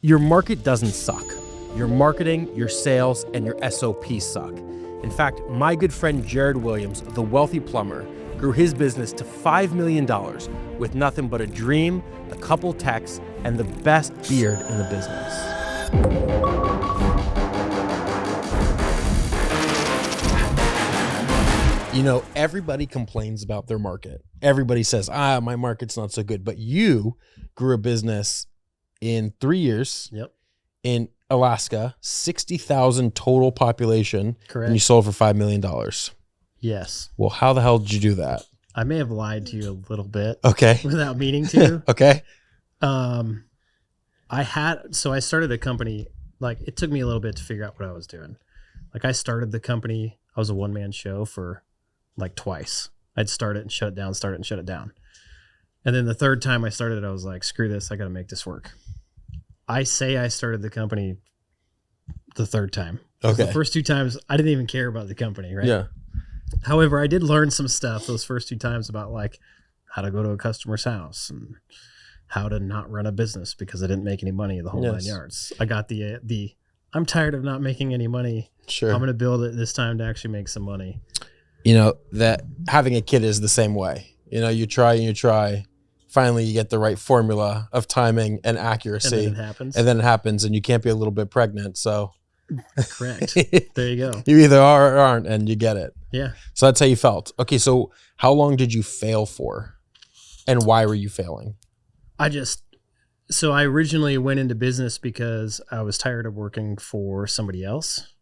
Your market doesn't suck. Your marketing, your sales, and your SOPs suck. In fact, my good friend Jered Williams, the Wealthy Plumber, grew his business to $5 million with nothing but a dream, a couple texts, and the best beard in the business. You know, everybody complains about their market. Everybody says, my market's not so good. But you grew a business in 3 years in Alaska, 60,000 total population. Correct. And you sold for $5 million. Yes. Well, how the hell did you do that? I may have lied to you a little bit. Okay. Without meaning to. Okay. I started a company, like it took me a little bit to figure out what I was doing. Like I started the company, I was a one-man show for like twice. I'd start it and shut it down, start it and shut it down. And then the third time I started it, I was like, screw this, I got to make this work. I say I started the company the third time. Okay. The first two times, I didn't even care about the company, right? Yeah. However, I did learn some stuff those first two times about like how to go to a customer's house and how to not run a business because I didn't make any money the whole 9 yards. I got the I'm tired of not making any money. Sure. I'm going to build it this time to actually make some money. You know, that having a kid is the same way. You know, you try and you try. Finally, you get the right formula of timing and accuracy. And then it happens. And then it happens, and you can't be a little bit pregnant. So, correct. There you go. You either are or aren't, and you get it. Yeah. So that's how you felt. Okay, so how long did you fail for, and why were you failing? So I originally went into business because I was tired of working for somebody else.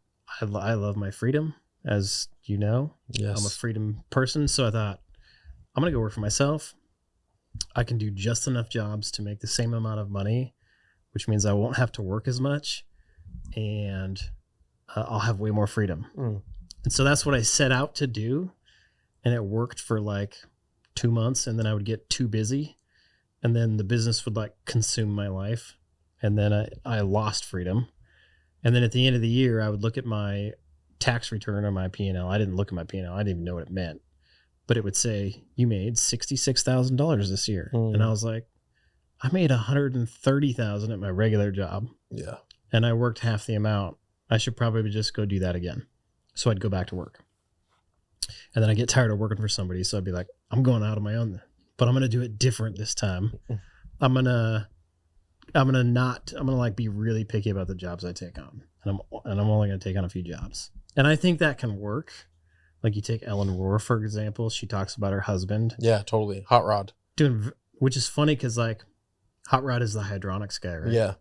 I love my freedom, as you know. Yes. I'm a freedom person. So I thought, I'm going to go work for myself. I can do just enough jobs to make the same amount of money, which means I won't have to work as much, and I'll have way more freedom. And so that's what I set out to do. And it worked for like 2 months, and then I would get too busy. And then the business would like consume my life. And then I lost freedom. And then at the end of the year, I would look at my tax return or my P&L. I didn't look at my P&L. I didn't even know what it meant. But it would say, you made $66,000 this year. And I was like, I made $130,000 at my regular job. Yeah. And I worked half the amount. I should probably just go do that again. So I'd go back to work. And then I get tired of working for somebody. So I'd be like, I'm going out on my own, but I'm going to do it different this time. I'm going to like be really picky about the jobs I take on. And I'm only going to take on a few jobs. And I think that can work. Like you take Ellen Rohr, for example, she talks about her husband. Yeah, totally. Hot rod. Which is funny because like Hot Rod is the hydronics guy, right? Yeah.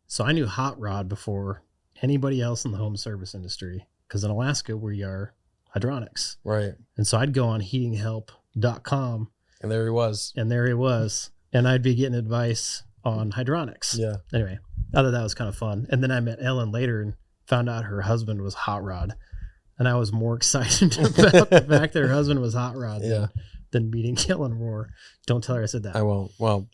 So I knew Hot Rod before anybody else in the home service industry because in Alaska we are hydronics. Right. And so I'd go on heatinghelp.com. And there he was. And I'd be getting advice on hydronics. Yeah. Anyway, I thought that was kind of fun. And then I met Ellen later and found out her husband was Hot Rod. And I was more excited about the fact that her husband was Hot Rod than meeting Ellen Rohr. Don't tell her I said that. I won't. Well,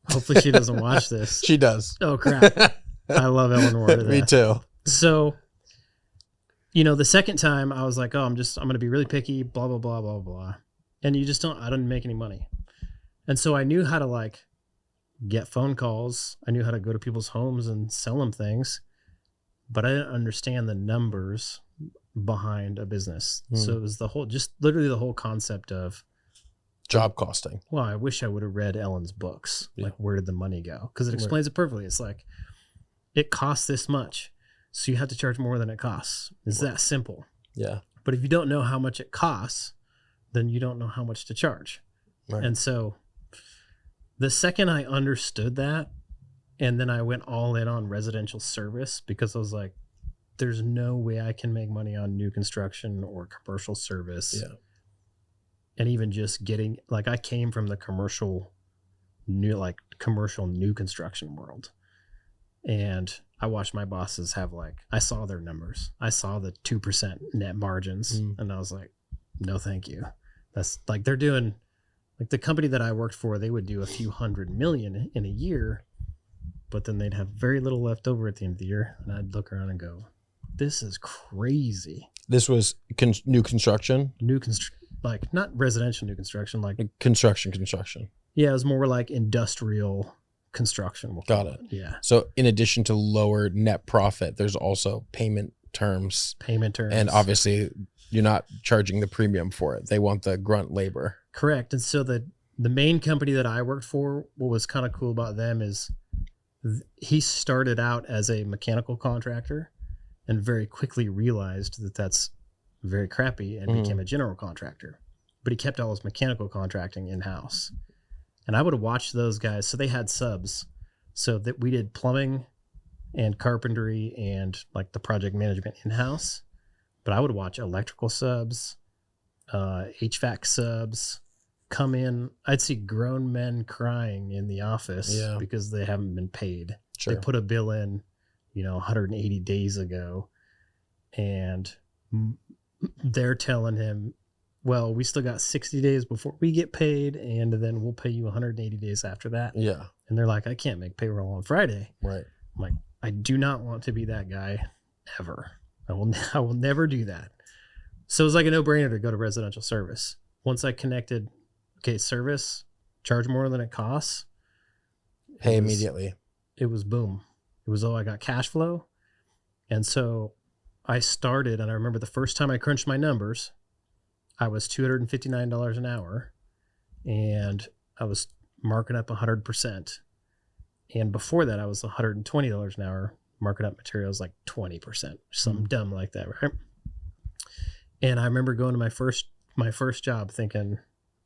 hopefully she doesn't watch this. She does. Oh, crap. I love Ellen Rohr. Me too. So, you know, the second time I was like, I'm going to be really picky, blah, blah, blah, blah, blah. And I didn't make any money. And so I knew how to like get phone calls. I knew how to go to people's homes and sell them things, but I didn't understand the numbers behind a business. So it was literally the whole concept of job costing. Well, I wish I would have read Ellen's books. Like, where did the money go? Because it explains it perfectly. It's like, it costs this much, so you have to charge more than it costs. It's that simple. Yeah. But if you don't know how much it costs, then you don't know how much to charge. Right. And so the second I understood that, and then I went all in on residential service because I was like, there's no way I can make money on new construction or commercial service. Yeah. And even just getting, like, I came from the commercial new construction world. And I watched my bosses have I saw their numbers. I saw the 2% net margins. And I was like, no, thank you. That's like, they're doing, like the company that I worked for, they would do a few $100 million in a year, but then they'd have very little left over at the end of the year. And I'd look around and go, this is crazy. This was new construction? Like not residential new construction, like construction. Yeah, it was more like industrial construction. Got it. Yeah. So in addition to lower net profit, there's also payment terms. And obviously you're not charging the premium for it. They want the grunt labor. Correct. And so the main company that I worked for, what was kind of cool about them is he started out as a mechanical contractor and very quickly realized that that's very crappy and became a general contractor. But he kept all his mechanical contracting in-house. And I would watch those guys. So they had subs. So that we did plumbing and carpentry and like the project management in-house. But I would watch electrical subs, HVAC subs come in. I'd see grown men crying in the office because they haven't been paid. Sure. They put a bill in, 180 days ago. And they're telling him, well, we still got 60 days before we get paid, and then we'll pay you 180 days after that. Yeah. And they're like, I can't make payroll on Friday. Right. I'm like, I do not want to be that guy ever. I will never do that. So it was like a no-brainer to go to residential service. Once I connected, service, charge more than it costs. Pay immediately. It was boom. It was, I got cash flow. And so I started, and I remember the first time I crunched my numbers, I was $259 an hour, and I was marking up 100%. And before that, I was $120 an hour, marking up materials like 20%, something dumb like that, right? And I remember going to my first job thinking,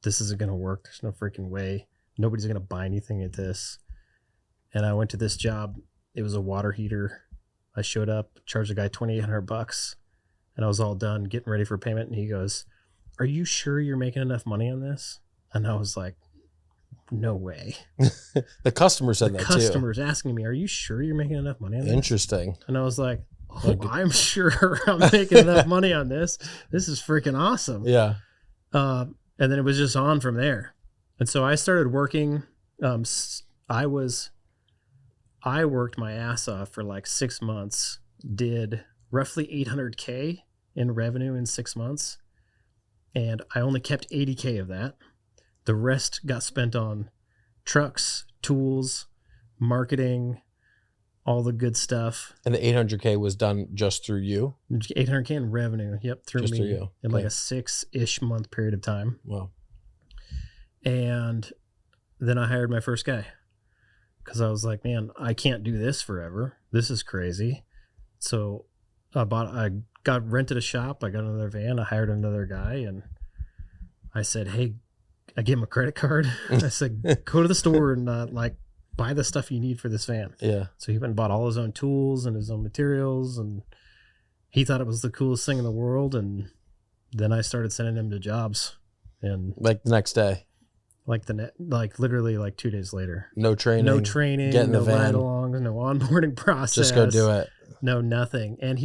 this isn't going to work. There's no freaking way. Nobody's going to buy anything at this. And I went to this job. It was a water heater. I showed up, charged the guy $2,800, and I was all done getting ready for payment. And he goes, are you sure you're making enough money on this? And I was like, no way. The customer said that too. The customer's asking me, are you sure you're making enough money on this? Interesting. And I was like, I'm sure I'm making enough money on this. This is freaking awesome. Yeah. And then it was just on from there. And so I started working. I worked my ass off for like 6 months, did roughly $800K in revenue in 6 months. And I only kept $80K of that. The rest got spent on trucks, tools, marketing, all the good stuff. And the $800K was done just through you? $800K in revenue. Yep. Through just me through you. in like a 6-ish month period of time. Wow. And then I hired my first guy because I was like, man, I can't do this forever. This is crazy. So I rented a shop. I got another van. I hired another guy, and I said, hey, I gave him a credit card. I said, go to the store and buy the stuff you need for this van. Yeah. So he went and bought all his own tools and his own materials, and he thought it was the coolest thing in the world. And then I started sending him to jobs, and like the next day, literally 2 days later. No training, get in the van, ride-alongs, no onboarding process. Just go do it. No, nothing. And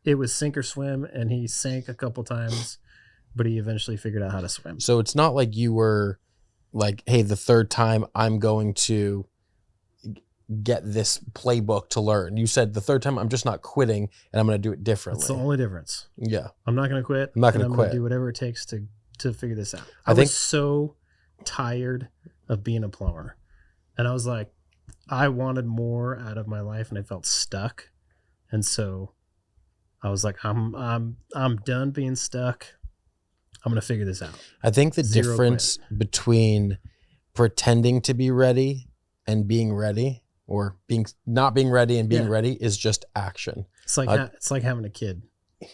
it was sink or swim, and he sank a couple times, but he eventually figured out how to swim. So it's not like you were like, hey, the third time I'm going to get this playbook to learn. You said the third time I'm just not quitting, and I'm going to do it differently. That's the only difference. Yeah. I'm not going to quit. I'm not going to quit. I'm going to do whatever it takes to figure this out. I was so tired of being a plumber. And I was like, I wanted more out of my life, and I felt stuck. And so I was like, I'm done being stuck. I'm going to figure this out. I think the difference between pretending to be ready and being ready, or not being ready and being ready, is just action. It's like having a kid.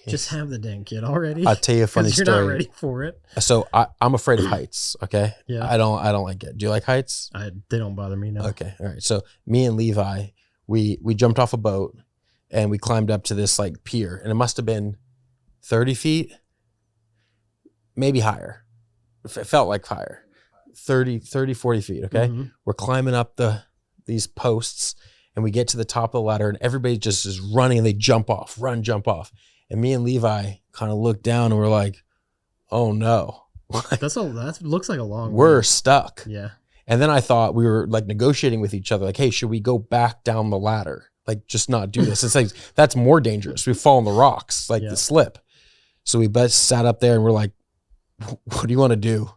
Just have the dang kid already. I'll tell you a funny story. You're not ready for it. So I'm afraid of heights. Okay. Yeah. I don't like it. Do you like heights? They don't bother me. No. Okay. All right. So me and Levi, we jumped off a boat and we climbed up to this pier, and it must have been 30 feet, maybe higher. It felt like higher, 30, 40 feet. Okay. Mm-hmm. We're climbing up these posts, and we get to the top of the ladder, and everybody just is running, and they jump off. And me and Levi kind of look down, and we're like, oh no. That looks like a long We're way. Stuck. Yeah. And then I thought we were negotiating with each other, hey, should we go back down the ladder? Just not do this. It's like, that's more dangerous. We fall on the rocks, the slip. So we both sat up there, and we're like, what do you want to do?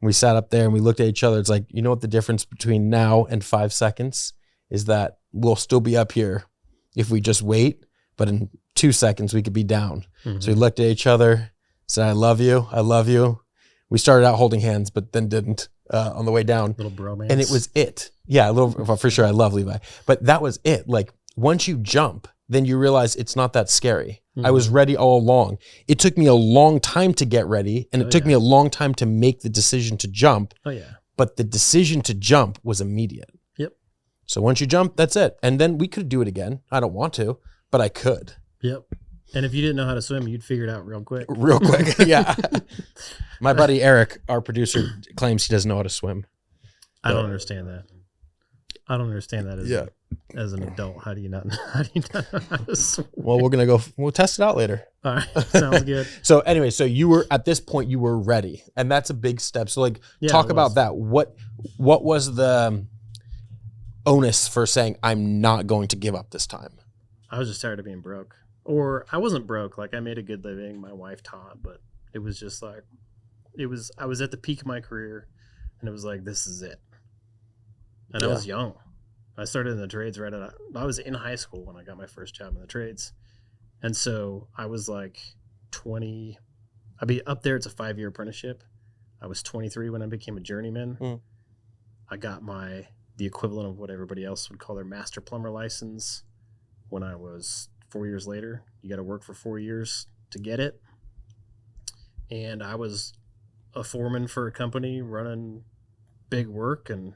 We sat up there and we looked at each other. It's like, you know what the difference between now and 5 seconds is? That we'll still be up here if we just wait, but in 2 seconds we could be down. Mm-hmm. So we looked at each other, said, I love you. I love you. We started out holding hands, but then didn't on the way down. Little bromance. And it was it. Yeah, a little, for sure. I love Levi, but that was it. Like once you jump, then you realize it's not that scary. I was ready all along. It took me a long time to get ready, and it took me a long time to make the decision to jump. Oh yeah. But the decision to jump was immediate. Yep. So once you jump, that's it. And then we could do it again. I don't want to, but I could. Yep. And if you didn't know how to swim, you'd figure it out real quick. Real quick. Yeah. My buddy Eric, our producer, claims he doesn't know how to swim. I don't understand that. I don't understand that as an adult. How do you not know how to swim? Well, we'll test it out later. All right. Sounds good. So anyway, so you were at this point, you were ready, and that's a big step. So like, talk about that. What was the onus for saying, I'm not going to give up this time? I was just tired of being broke. Or I wasn't broke. Like I made a good living. My wife taught, but it was just like, I was at the peak of my career, and it was like, this is it. And I was young. I started in the trades I was in high school when I got my first job in the trades. And so I was like 20. I'd be up there. It's a 5-year apprenticeship. I was 23 when I became a journeyman. I got the equivalent of what everybody else would call their master plumber license when I was 4 years later. You got to work for 4 years to get it. And I was a foreman for a company running big work, and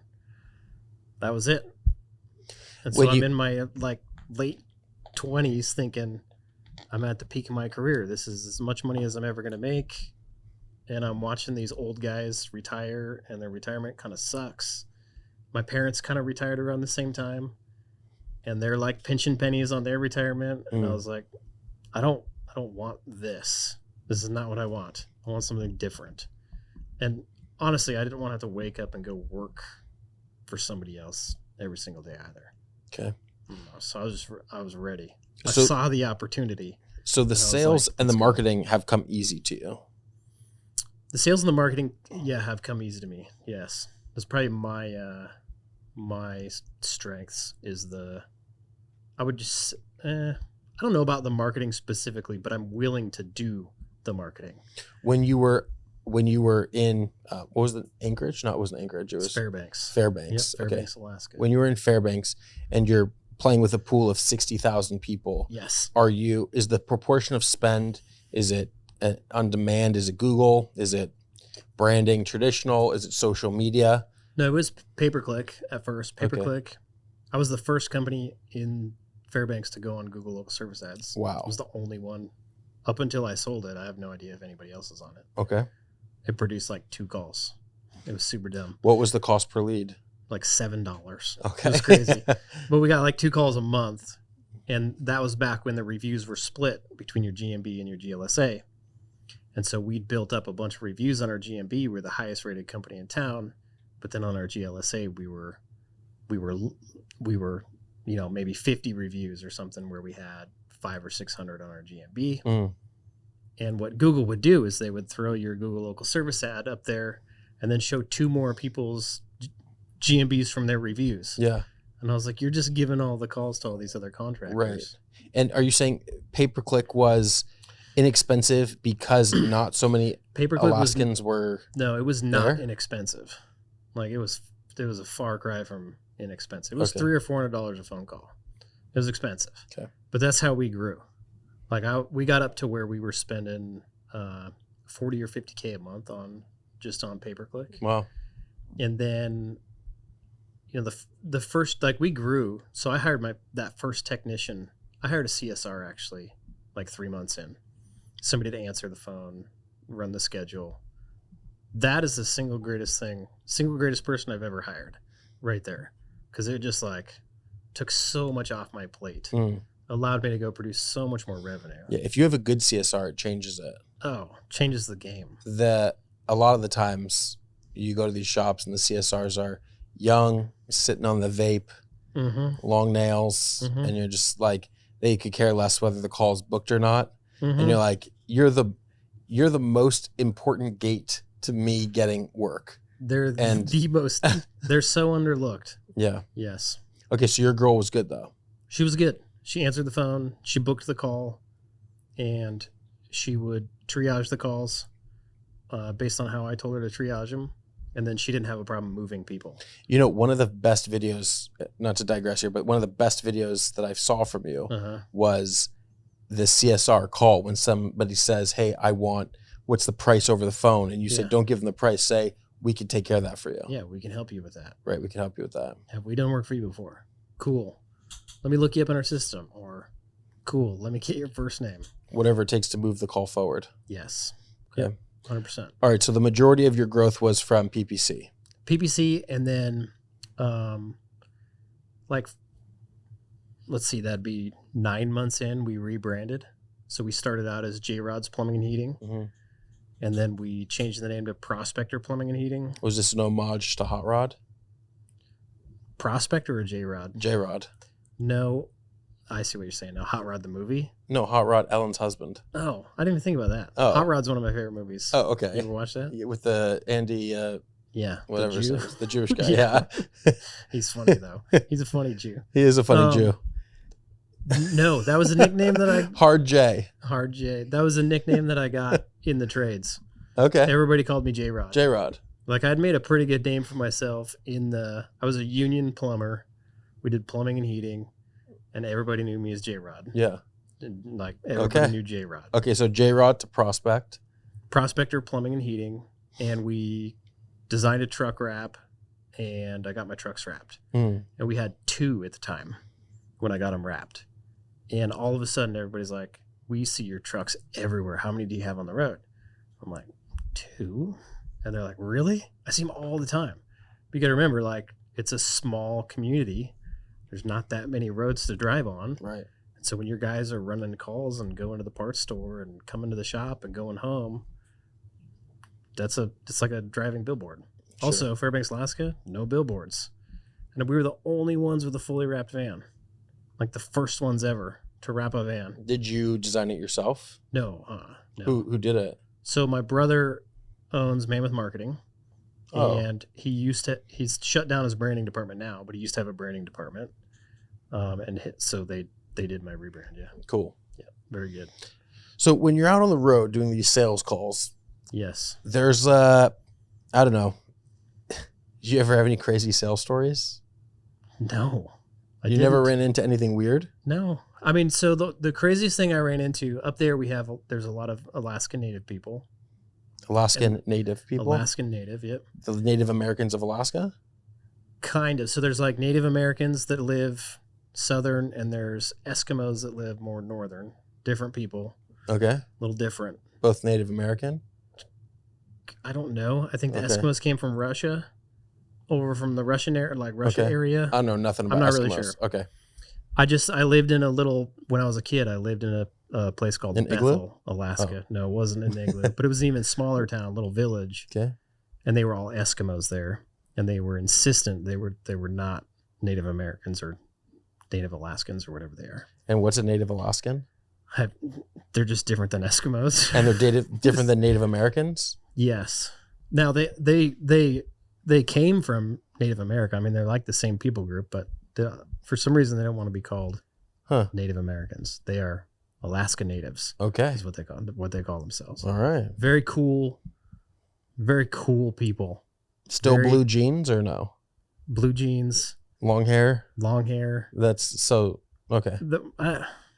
that was it. And so I'm in my like late 20s thinking I'm at the peak of my career. This is as much money as I'm ever going to make. And I'm watching these old guys retire, and their retirement kind of sucks. My parents kind of retired around the same time, and they're like pinching pennies on their retirement. And I was like, I don't want this. This is not what I want. I want something different. And honestly, I didn't want to have to wake up and go work for somebody else every single day either. Okay. So I was ready. I saw the opportunity. So the sales and the marketing have come easy to you. The sales and the marketing, have come easy to me. Yes. That's probably my strengths is I don't know about the marketing specifically, but I'm willing to do the marketing. When you were in, what was it, Anchorage? No, it wasn't Anchorage. It was Fairbanks. Fairbanks. Yep, Fairbanks, Alaska. When you were in Fairbanks and you're playing with a pool of 60,000 people. Yes. Is the proportion of spend, is it on demand? Is it Google? Is it branding traditional? Is it social media? No, it was pay-per-click at first. Pay-per-click. I was the first company in Fairbanks to go on Google local service ads. Wow. I was the only one. Up until I sold it, I have no idea if anybody else is on it. Okay. It produced like 2 calls. It was super dumb. What was the cost per lead? Like $7. Okay. It was crazy. But we got like 2 calls a month. And that was back when the reviews were split between your GMB and your GLSA. And so we'd built up a bunch of reviews on our GMB. We're the highest rated company in town. But then on our GLSA, we were, maybe 50 reviews or something where we had 500 or 600 on our GMB. And what Google would do is they would throw your Google local service ad up there and then show 2 more people's GMBs from their reviews. Yeah. And I was like, you're just giving all the calls to all these other contractors. Right. And are you saying pay-per-click was inexpensive because not so many Alaskans were? No, it was not there? Inexpensive. Like it was a far cry from inexpensive. It was $300 or $400 a phone call. It was expensive. Okay. But that's how we grew. Like we got up to where we were spending 40 or 50K a month on pay-per-click. Wow. And then, the first, like we grew. So I hired that first technician. I hired a CSR actually, like 3 months in. Somebody to answer the phone, run the schedule. That is the single greatest person I've ever hired right there. Because it just like took so much off my plate. Allowed me to go produce so much more revenue. Yeah, if you have a good CSR, it changes it. Oh, changes the game. A lot of the times you go to these shops and the CSRs are young, sitting on the vape, long nails, and you're just like, they could care less whether the call is booked or not. And you're like, you're the most important gate to me getting work. They're And- the most. They're so underlooked. Yeah. Yes. Okay, so your girl was good though. She was good. She answered the phone. She booked the call, and she would triage the calls based on how I told her to triage them. And then she didn't have a problem moving people. You know, one of the best videos, not to digress here, but one of the best videos that I saw from you was the CSR call when somebody says, hey, what's the price over the phone? And you said, don't give them the price. Say, we can take care of that for you. Yeah, we can help you with that. Right, we can help you with that. Have we done work for you before? Cool. Let me look you up in our system. Or, cool, let me get your first name. Whatever it takes to move the call forward. Yes. Okay. 100%. All right, so the majority of your growth was from PPC. PPC, and then, let's see, that'd be 9 months in, we rebranded. So we started out as Jered's Plumbing and Heating, and then we changed the name to Prospector Plumbing and Heating. Was this an homage to Hot Rod? Prospector or Jered? J-Rod. No, I see what you're saying now. Hot Rod the movie? No, Hot Rod, Ellen's husband. Oh, I didn't even think about that. Oh. Hot Rod's one of my favorite movies. Oh, okay. You ever watch that? Yeah, with the Andy, Yeah. whatever his Jew. name is, the Jewish guy. Yeah. Yeah. He's funny, though. He's a funny Jew. He is a funny Jew. No, that was a nickname that I... Hard J. Hard J. That was a nickname that I got in the trades. Okay. Everybody called me J-Rod. J-Rod. Like, I'd made a pretty good name for myself I was a union plumber. We did plumbing and heating, and everybody knew me as J-Rod. Yeah. And, like, everybody knew J-Rod. Okay, so J-Rod to Prospect. Prospector Plumbing and Heating, and we designed a truck wrap, and I got my trucks wrapped. And we had 2 at the time when I got them wrapped. And all of a sudden, everybody's like, we see your trucks everywhere. How many do you have on the road? I'm like, 2? And they're like, really? I see them all the time. But you got to remember, like, it's a small community. There's not that many roads to drive on. Right. And so when your guys are running calls and going to the parts store and coming to the shop and going home, it's like a driving billboard. Sure. Also, Fairbanks, Alaska, no billboards. And we were the only ones with a fully wrapped van. Like the first ones ever to wrap a van. Did you design it yourself? No. No. Who did it? So my brother owns Mammoth Marketing. And he's shut down his branding department now, but he used to have a branding department. So they did my rebrand. Yeah. Cool. Yeah. Very good. So when you're out on the road doing these sales calls, yes, there's I don't know. Did you ever have any crazy sales stories? No. You never ran into anything weird? No. I mean, so the craziest thing I ran into up there, there's a lot of Alaskan Native people. Native people? Alaskan Native, yep. The Native Americans of Alaska? Kind of. So there's like Native Americans that live southern, and there's Eskimos that live more northern. Different people. Okay. A little different. Both Native American? I don't know. I think the Eskimos came from Russia, over from the Russian area, like Russia area. I know nothing about I'm not Eskimos. really sure. Okay. I lived in when I was a kid, I lived in a place called Bethel, Alaska. No, it wasn't an igloo, but it was an even smaller town, a little village. Okay. And they were all Eskimos there, and they were insistent they were not Native Americans or Native Alaskans or whatever they are. And what's a Native Alaskan? They're just different than Eskimos. And they're different than Native Americans? Yes. Now they came from Native America. I mean, they're like the same people group, but for some reason they don't want to be called Native Americans. They are Alaska Natives. Okay. Is what they call themselves. All right. Very cool people. Still blue jeans or no? Blue jeans. Long hair? Long hair. That's so, okay.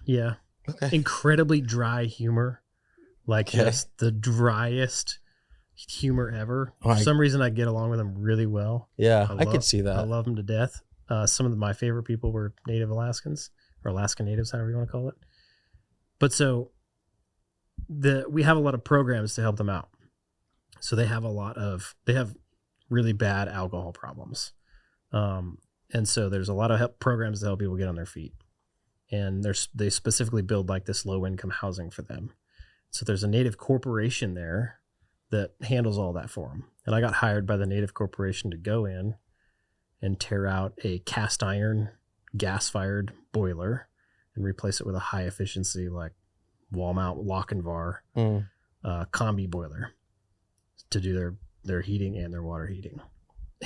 Yeah. Okay. Incredibly dry humor. Like just the driest humor ever. For some reason I get along with them really well. Yeah, I could see that. I love them to death. Some of my favorite people were Native Alaskans, or Alaska Natives, however you want to call it. But so we have a lot of programs to help them out. So they have really bad alcohol problems. And so there's a lot of programs to help people get on their feet. And they specifically build like this low income housing for them. So there's a Native corporation there that handles all that for them. And I got hired by the Native corporation to go in and tear out a cast iron gas-fired boiler and replace it with a high efficiency like wall mount Lochinvar combi boiler. to do their heating and their water heating.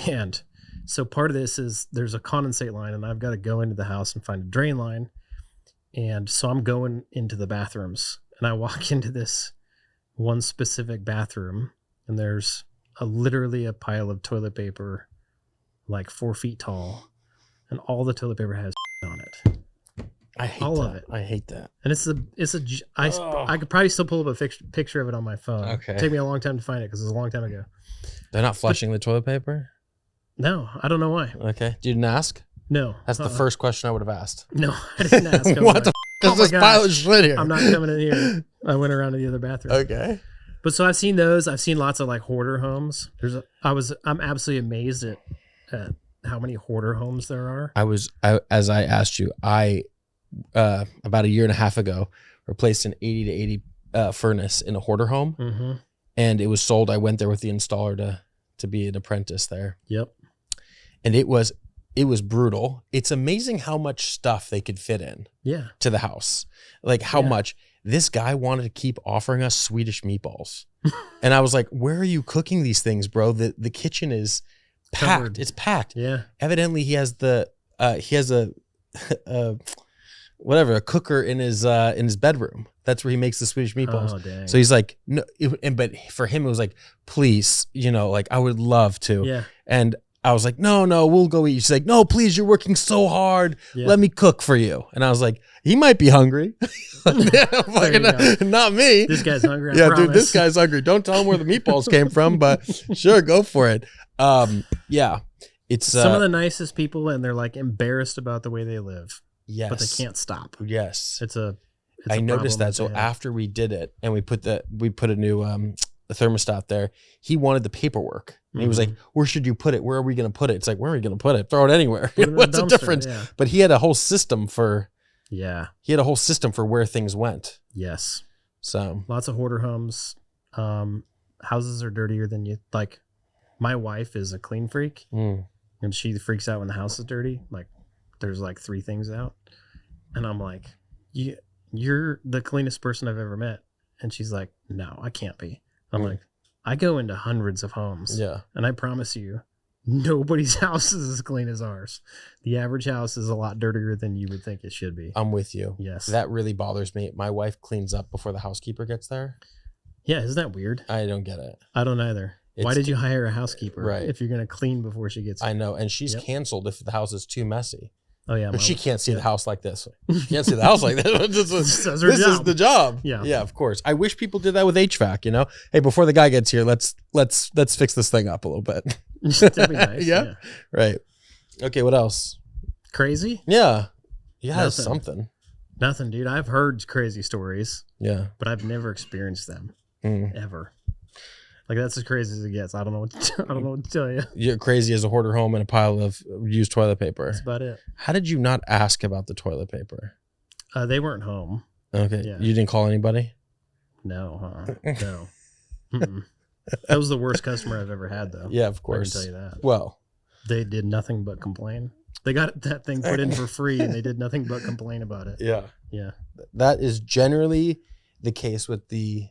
And so part of this is there's a condensate line, and I've got to go into the house and find a drain line. And so I'm going into the bathrooms, and I walk into this one specific bathroom, and there's literally a pile of toilet paper like 4 feet tall, and all the toilet paper has on it. I hate all that. of it. I hate that. And I could probably still pull up a picture of it on my phone. Okay. It'd take me a long time to find it because it was a long time ago. They're not flushing the toilet paper? No, I don't know why. Okay. You didn't ask? No. That's the first question I would have asked. No, I didn't ask. What the f*** is this pile of shit here? I'm not coming in here. I went around to the other bathroom. Okay. But so I've seen those. I've seen lots of like hoarder homes. I'm absolutely amazed at how many hoarder homes there are. As I asked you, about a year and a half ago, replaced an 80 to 80 furnace in a hoarder home. Mm-hmm. And it was sold. I went there with the installer to be an apprentice there. Yep. And it was brutal. It's amazing how much stuff they could fit in to the house. Like how much this guy wanted to keep offering us Swedish meatballs. And I was like, where are you cooking these things, bro? The kitchen is packed. Covered. It's packed. Yeah. Evidently he has a a cooker in his bedroom. That's where he makes the Swedish meatballs. Oh, dang. So he's like, no, but for him it was like, please, like I would love to. Yeah. And I was like, no, we'll go eat. She's like, no, please, you're working so hard. Yeah. Let me cook for you. And I was like, he might be hungry. Not me. This guy's hungry. I yeah, promise. dude, this guy's hungry. Don't tell him where the meatballs came from, but sure, go for it. Yeah, it's some of the nicest people, and they're like embarrassed about the way they live. Yes, but they can't stop. Yes, I I noticed that. So after we did it, and we put a new thermostat there, he wanted the paperwork. And he was like, where should you put it? Where are we going to put it? It's like, where are we going to put it? Throw it anywhere. What's the difference? Yeah. But he had a whole system for where things went. Yes. So lots of hoarder homes. Houses are dirtier than you like. My wife is a clean freak, and she freaks out when the house is dirty. Like there's like 3 things out, and I'm like, you're the cleanest person I've ever met. And she's like, no, I can't be. I'm like, I go into hundreds of homes. Yeah. And I promise you, nobody's house is as clean as ours. The average house is a lot dirtier than you would think it should be. I'm with you. Yes. That really bothers me. My wife cleans up before the housekeeper gets there. Yeah, isn't that weird? I don't get it. I don't either. Why did you hire a housekeeper if you're going to clean before she gets there? I know. And she's canceled if the house is too messy. Oh, yeah. She can't see the house like this. She can't see the house like this. This is the job. Yeah. Yeah, of course. I wish people did that with HVAC, Hey, before the guy gets here, let's fix this thing up a little bit. That'd be nice. Yeah. Right. Okay, what else? Crazy? Yeah. Yeah, something. Nothing, dude. I've heard crazy stories. Yeah. But I've never experienced them. Ever. Like that's as crazy as it gets. I don't know what to tell you. You're crazy as a hoarder home and a pile of used toilet paper. That's about it. How did you not ask about the toilet paper? They weren't home. Okay. Yeah. You didn't call anybody? No. No. That was the worst customer I've ever had, though. Yeah, of course. I can tell you that. Well, they did nothing but complain. They got that thing put in for free, and they did nothing but complain about it. Yeah. Yeah. That is generally the case with the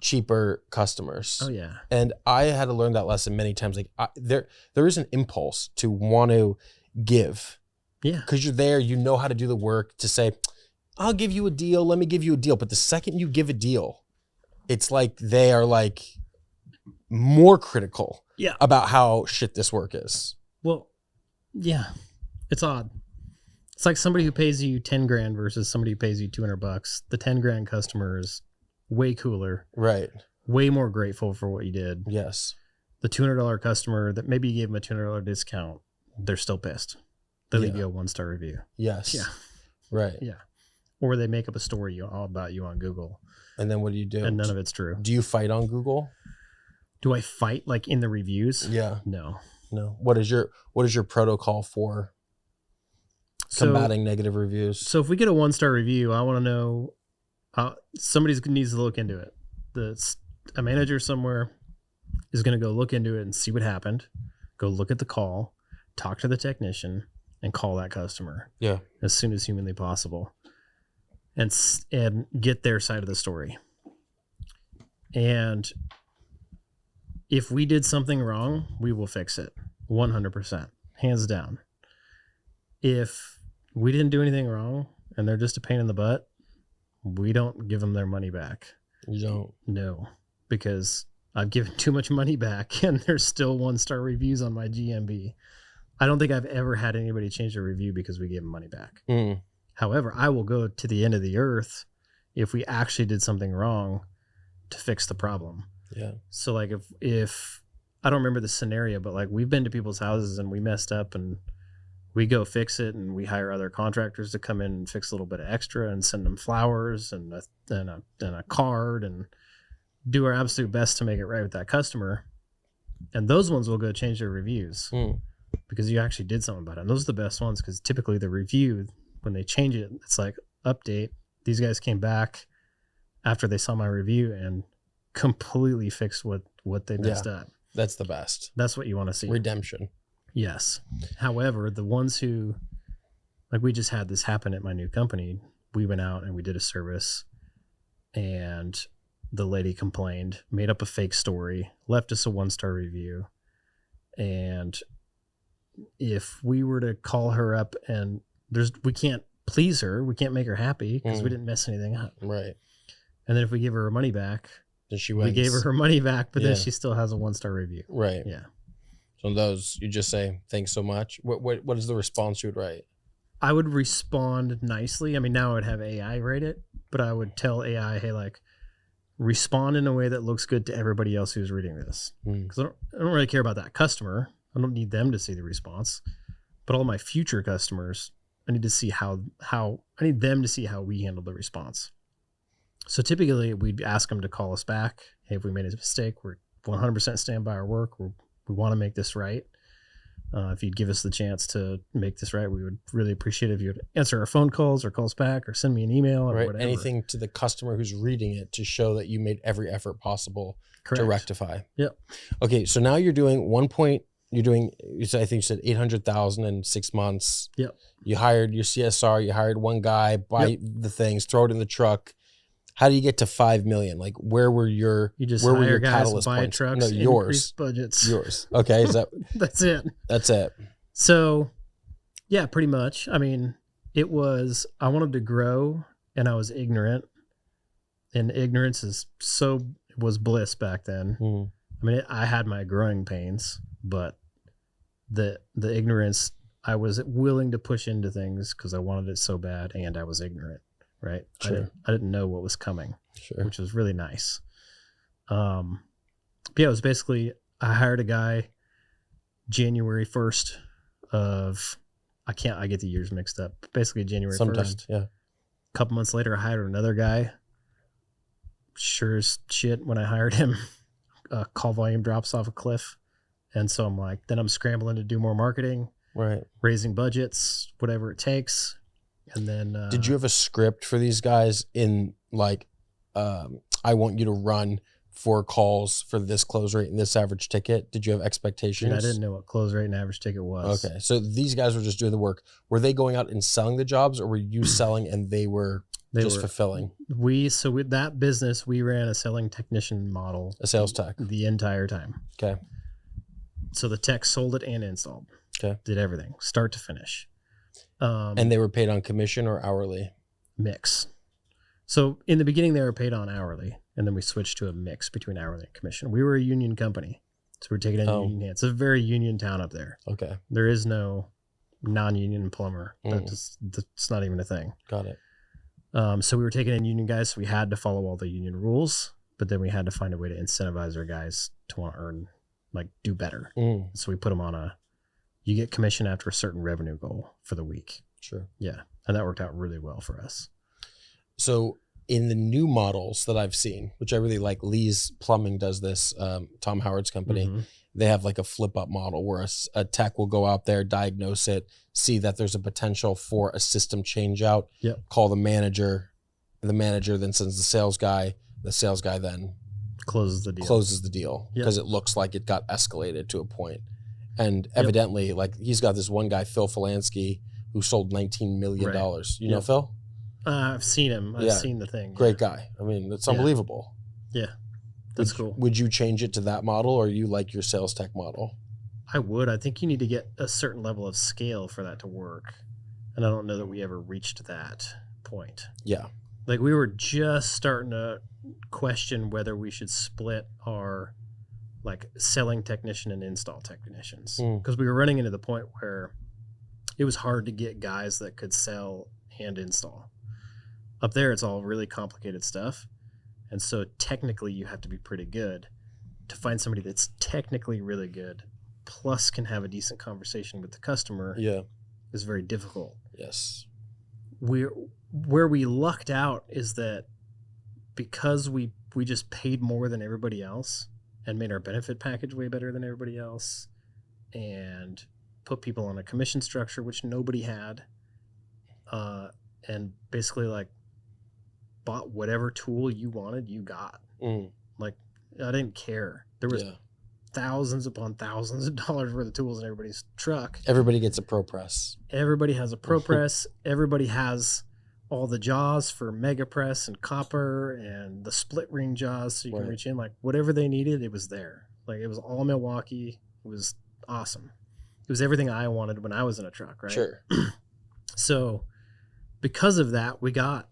cheaper customers. Oh yeah. And I had to learn that lesson many times. Like there is an impulse to want to give. Yeah. Because you're there, you know how to do the work to say, I'll give you a deal. Let me give you a deal. But the second you give a deal, it's like they are like more critical about how shit this work is. Well, yeah, it's odd. It's like somebody who pays you 10 grand versus somebody who pays you $200. The 10 grand customer is way cooler. Right. Way more grateful for what you did. Yes. The $200 customer that maybe you gave them a $200 discount, they're still pissed. They leave you a 1-star review. Yes. Yeah. Right. Yeah. Or they make up a story all about you on Google. And then what do you do? And none of it's true. Do you fight on Google? Do I fight like in the reviews? Yeah. No. What is your protocol for combating negative reviews? So if we get a 1-star review, I want to know somebody needs to look into it. A manager somewhere is going to go look into it and see what happened. Go look at the call, talk to the technician, and call that customer. Yeah. As soon as humanly possible, and get their side of the story. And if we did something wrong, we will fix it 100%, hands down. If we didn't do anything wrong and they're just a pain in the butt, we don't give them their money back. You don't? No, because I've given too much money back and there's still 1-star reviews on my GMB. I don't think I've ever had anybody change their review because we gave them money back. Mm. However, I will go to the end of the earth if we actually did something wrong to fix the problem. Yeah. So like if I don't remember the scenario, but like we've been to people's houses and we messed up and we go fix it and we hire other contractors to come in and fix a little bit of extra and send them flowers and a card and do our absolute best to make it right with that customer. And those ones will go change their reviews because you actually did something about it. And those are the best ones because typically the review, when they change it, it's like update. These guys came back after they saw my review and completely fixed what they messed up. That's the best. That's what you want to see. Redemption. Yes. However, the ones who, like we just had this happen at my new company, we went out and we did a service and the lady complained, made up a fake story, left us a 1-star review. And if we were to call her up and we can't please her, we can't make her happy because we didn't mess anything up. Right. And then if we give her her money back, then she wins. we gave her money back, but then she still has a 1-star review. Right. Yeah. So those, you just say, thanks so much. What is the response you would write? I would respond nicely. I mean, now I would have AI write it, but I would tell AI, hey, like, respond in a way that looks good to everybody else who's reading this. Because I don't really care about that customer. I don't need them to see the response. But all my future customers, I need to see how I need them to see how we handle the response. So typically we'd ask them to call us back. Hey, if we made a mistake, we're 100% stand by our work. We want to make this right. If you'd give us the chance to make this right, we would really appreciate it if you would answer our phone calls or call us back or send me an email or whatever. Anything to the customer who's reading it to show that you made every effort possible to rectify. Yep. Okay, so now you're doing I think you said 800,000 in 6 months. Yep. You hired your CSR, you hired one guy, buy the things, throw it in the truck. How do you get to 5 million? Like where were your catalyst guys, buy points? Trucks, no, yours. Budgets. Yours. Okay, is that That's it. That's it. So, yeah, pretty much. I mean, I wanted to grow and I was ignorant. And ignorance was bliss back then. I mean, I had my growing pains, but the ignorance, I was willing to push into things because I wanted it so bad and I was ignorant. Right. Sure. I didn't know what was coming, sure, which was really nice. But yeah, it was basically, I hired a guy January 1st I get the years mixed up. Basically January 1st. Yeah. A couple months later, I hired another guy. Sure as shit, when I hired him, call volume drops off a cliff. And so I'm scrambling to do more marketing, right? Raising budgets, whatever it takes. And then did you have a script for these guys in I want you to run 4 calls for this close rate and this average ticket? Did you have expectations? I didn't know what close rate and average ticket was. Okay. So these guys were just doing the work. Were they going out and selling the jobs, or were you selling and they were fulfilling? So with that business, we ran a selling technician model. A sales tech. The entire time. Okay. So the tech sold it and installed. Okay. Did everything, start to finish. And they were paid on commission or hourly? Mix. So in the beginning, they were paid on hourly, and then we switched to a mix between hourly and commission. We were a union company, so we're taking in union hands. It's a very union town up there. Okay. There is no non-union plumber. That's not even a thing. Got it. So we were taking in union guys, so we had to follow all the union rules, but then we had to find a way to incentivize our guys to want to earn, do better. So we put them on you get commission after a certain revenue goal for the week. Sure. Yeah. And that worked out really well for us. So in the new models that I've seen, which I really like, Lee's Plumbing does this, Tom Howard's company, they have a flip up model where a tech will go out there, diagnose it, see that there's a potential for a system change out, call the manager then sends the sales guy then closes the deal because it looks like it got escalated to a point. And evidently, he's got this one guy, Phil Falansky, who sold $19 million. You know Phil? I've seen him. I've seen the thing. Great guy. I mean, it's unbelievable. Yeah. That's cool. Would you change it to that model, or you like your sales tech model? I would. I think you need to get a certain level of scale for that to work. And I don't know that we ever reached that point. Yeah. Like we were just starting to question whether we should split our like selling technician and install technicians. Because we were running into the point where it was hard to get guys that could sell and install. Up there, it's all really complicated stuff. And so technically you have to be pretty good. To find somebody that's technically really good, plus can have a decent conversation with the customer, is very difficult. Yes. Where we lucked out is that because we just paid more than everybody else and made our benefit package way better than everybody else and put people on a commission structure, which nobody had, and basically like bought whatever tool you wanted, you got. Like, I didn't care. There was thousands upon thousands of dollars worth of tools in everybody's truck. Everybody gets a Pro Press. Everybody has a Pro Press. Everybody has all the jaws for Mega Press and copper and the split ring jaws so you can reach in. Like, whatever they needed, it was there. Like, it was all Milwaukee. It was awesome. It was everything I wanted when I was in a truck, right? Sure. So because of that, we got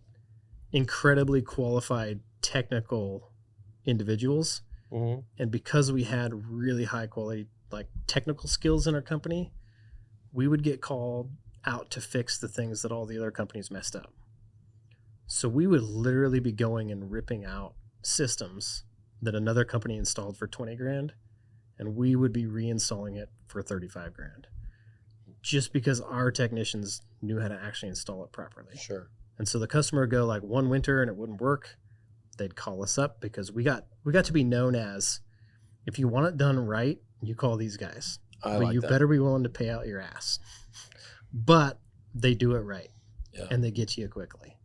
incredibly qualified technical individuals. And because we had really high quality like technical skills in our company, we would get called out to fix the things that all the other companies messed up. So we would literally be going and ripping out systems that another company installed for 20 grand, and we would be reinstalling it for 35 grand, just because our technicians knew how to actually install it properly. Sure. And so the customer would go like one winter and it wouldn't work. They'd call us up because we got to be known as, if you want it done right, you call these guys. But you better be willing to pay out your ass. But they do it right, and they get to you quickly.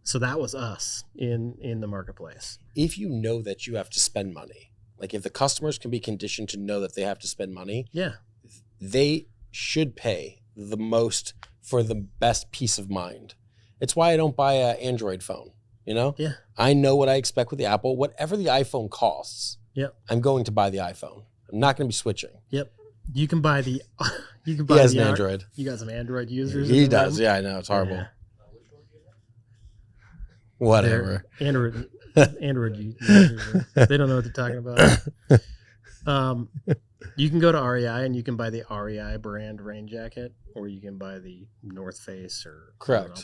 So that was us in the marketplace. If you know that you have to spend money, like if the customers can be conditioned to know that they have to spend money, they should pay the most for the best peace of mind. It's why I don't buy an Android phone. You know? Yeah. I know what I expect with the Apple. Whatever the iPhone costs, I'm going to buy the iPhone. I'm not going to be switching. Yep. You can buy the. He has an Android. You got some Android users. He does. Yeah, I know. It's horrible. Yeah. Whatever. Android users. They don't know what they're talking about. You can go to REI and you can buy the REI brand rain jacket, or you can buy the North Face or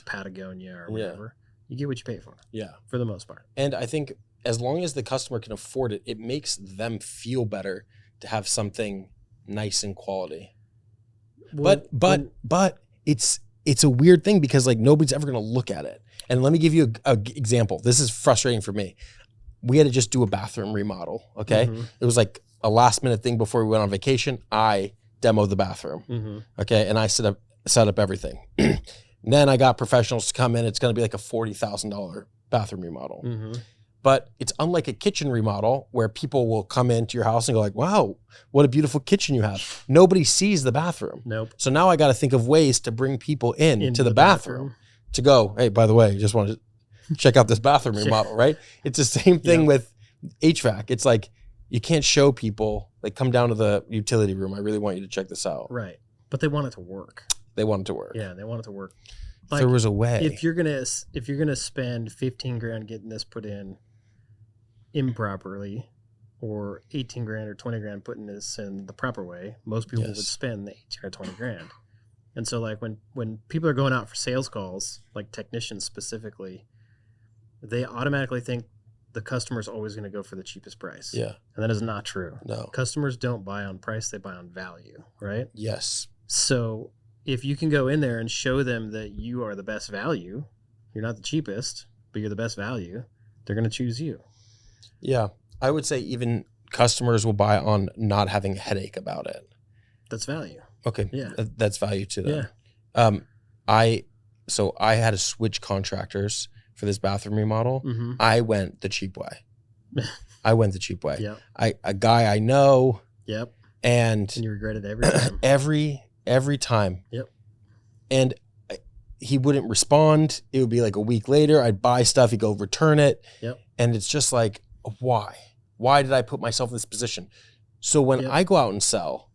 Patagonia or whatever. You get what you pay for. Yeah. For the most part. And I think as long as the customer can afford it, it makes them feel better to have something nice and quality. Well, but it's a weird thing because like nobody's ever going to look at it. And let me give you a example. This is frustrating for me. We had to just do a bathroom remodel. Okay. It was like a last minute thing before we went on vacation. I demoed the bathroom. Okay. And I set up everything. And then I got professionals to come in. It's going to be like a $40,000 bathroom remodel. But it's unlike a kitchen remodel where people will come into your house and go like, wow, what a beautiful kitchen you have. Nobody sees the bathroom. Nope. So now I got to think of ways to bring people into the bathroom to go, hey, by the way, just want to check out this bathroom remodel, right? It's the same thing with HVAC. It's like, you can't show people, like, come down to the utility room. I really want you to check this out. Right. But they want it to work. They want it to work. Yeah, they want it to work. Like, there was a way. If you're gonna spend 15 grand getting this put in improperly, or 18 grand or 20 grand putting this in the proper way, most people would spend the 18 or 20 grand. And so like when people are going out for sales calls, like technicians specifically, they automatically think the customer is always going to go for the cheapest price. Yeah. And that is not true. No. Customers don't buy on price, they buy on value, right? Yes. So if you can go in there and show them that you are the best value, you're not the cheapest, but you're the best value, they're going to choose you. Yeah. I would say even customers will buy on not having a headache about it. That's value. Okay. Yeah. That's value to them. Yeah. I had to switch contractors for this bathroom remodel. I went the cheap way. Yep. A guy I know. Yep. And you regret it every time. every time. Yep. And he wouldn't respond. It would be like a week later. I'd buy stuff. He'd go return it. Yep. And it's just like, why? Why did I put myself in this position? So when I go out and sell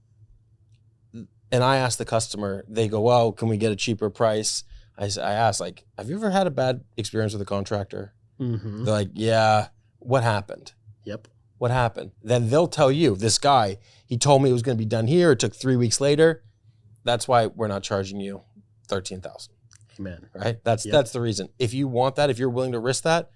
and I ask the customer, they go, well, can we get a cheaper price? I ask, like, have you ever had a bad experience with a contractor? Mm-hmm. They're like, yeah. What happened? Yep. What happened? Then they'll tell you, this guy, he told me it was going to be done here. It took 3 weeks later. That's why we're not charging you $13,000. Amen. Right? That's the reason. If you want that, if you're willing to risk that,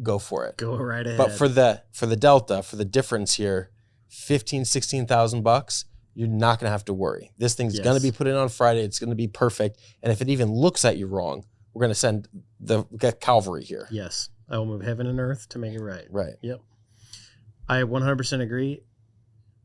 go for it. Go right ahead. But for the delta, for the difference here, $15,000-$16,000, you're not going to have to worry. This thing's going to be put in on Friday. It's going to be perfect. And if it even looks at you wrong, we're going to send get Calvary here. Yes. I will move heaven and earth to make it right. Right. Yep. I 100% agree.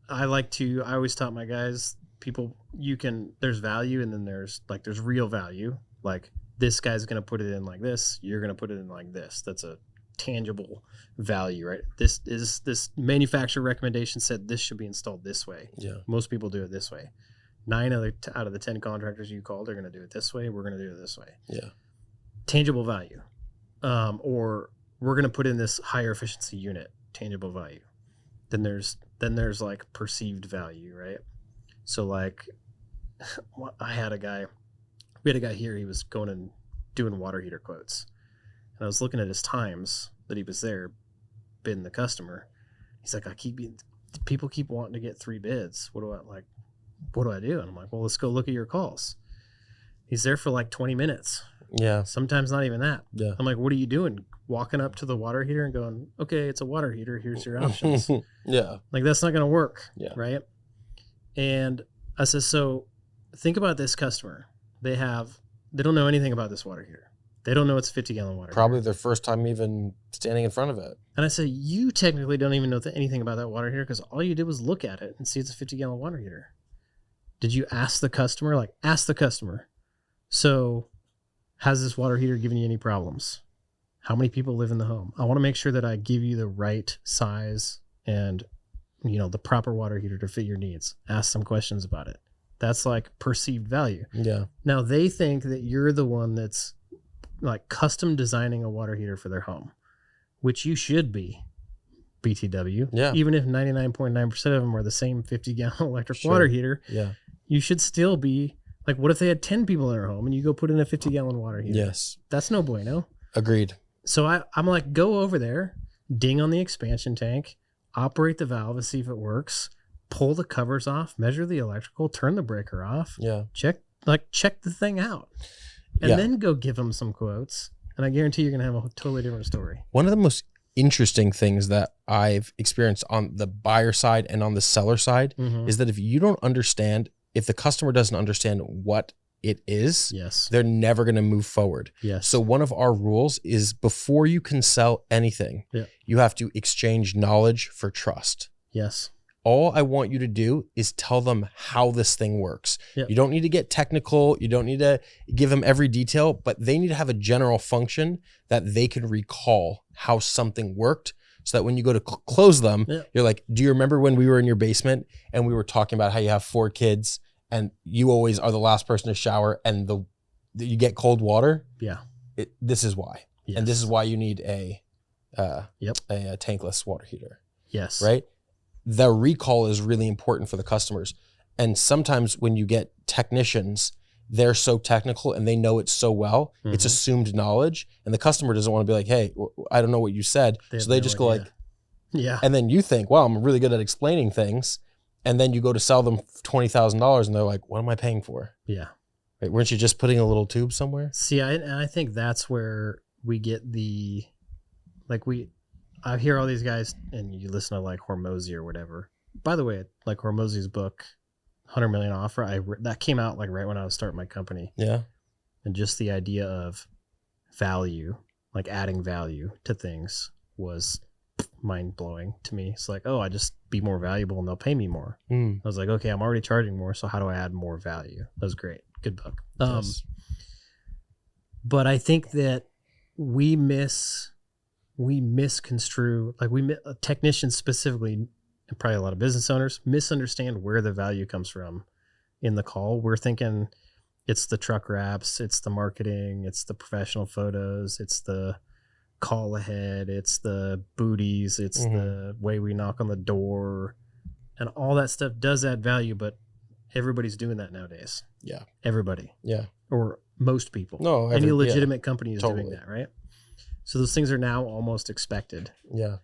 I always taught my guys, there's value and then there's real value. Like, this guy's going to put it in like this. You're going to put it in like this. That's a tangible value, right? This manufacturer recommendation said this should be installed this way. Yeah. Most people do it this way. 9 out of the 10 contractors you called are going to do it this way. We're going to do it this way. Yeah. Tangible value. Or we're going to put in this higher efficiency unit, tangible value. Then there's like perceived value, right? So like, we had a guy here, he was going and doing water heater quotes. And I was looking at his times that he was there, bidding the customer. He's like, people keep wanting to get 3 bids. What do I do? And I'm like, well, let's go look at your calls. He's there for like 20 minutes. Yeah. Sometimes not even that. Yeah. I'm like, what are you doing? Walking up to the water heater and going, okay, it's a water heater. Here's your options. Yeah. Like, that's not going to work. Yeah. Right. And I said, so think about this customer. They don't know anything about this water heater. They don't know it's a 50-gallon water Probably heater. Their first time even standing in front of it. And I said, you technically don't even know anything about that water heater because all you did was look at it and see it's a 50-gallon water heater. Did you ask the customer? Like, ask the customer. So, has this water heater given you any problems? How many people live in the home? I want to make sure that I give you the right size and, the proper water heater to fit your needs. Ask some questions about it. That's like perceived value. Yeah. Now they think that you're the one that's like custom designing a water heater for their home, which you should be, BTW. Yeah. Even if 99.9% of them are the same 50-gallon electric water heater. Yeah. You should still be like, what if they had 10 people in their home and you go put in a 50-gallon water heater? Yes. That's no bueno. Agreed. So I'm like, go over there, ding on the expansion tank, operate the valve and see if it works, pull the covers off, measure the electrical, turn the breaker off. Yeah. Check the thing out. And then go give them some quotes. And I guarantee you're going to have a totally different story. One of the most interesting things that I've experienced on the buyer side and on the seller side is that if the customer doesn't understand what it is, they're never going to move forward. Yes. So one of our rules is before you can sell anything, you have to exchange knowledge for trust. Yes. All I want you to do is tell them how this thing works. Yep. You don't need to get technical. You don't need to give them every detail, but they need to have a general function that they can recall how something worked so that when you go to close them, you're like, do you remember when we were in your basement and we were talking about how you have 4 kids and you always are the last person to shower and you get cold water? Yeah. This is why. Yes. And this is why you need a tankless water heater. Yes. Right? The recall is really important for the customers. And sometimes when you get technicians, they're so technical and they know it so well, it's assumed knowledge. And the customer doesn't want to be like, hey, I don't know what you said. So they just go like, yeah. And then you think, wow, I'm really good at explaining things. And then you go to sell them $20,000 and they're like, what am I paying for? Yeah. Right, weren't you just putting a little tube somewhere? See, I think that's where we get I hear all these guys, and you listen to like Hormozy or whatever. By the way, like Hormozy's book, 100 Million Offer, that came out like right when I was starting my company. Yeah. And just the idea of value, like adding value to things was mind blowing to me. It's like, oh, I just be more valuable and they'll pay me more. I was like, okay, I'm already charging more. So how do I add more value? That was great. Good book. Yes. But I think that we misconstrue, like technicians specifically, and probably a lot of business owners misunderstand where the value comes from in the call. We're thinking it's the truck wraps, it's the marketing, it's the professional photos, it's the call ahead, it's the booties, it's the way we knock on the door, and all that stuff does add value, but everybody's doing that nowadays. Yeah. Everybody. Yeah. Or most people. No, any legitimate company is totally doing that, right? So those things are now almost expected. Yeah.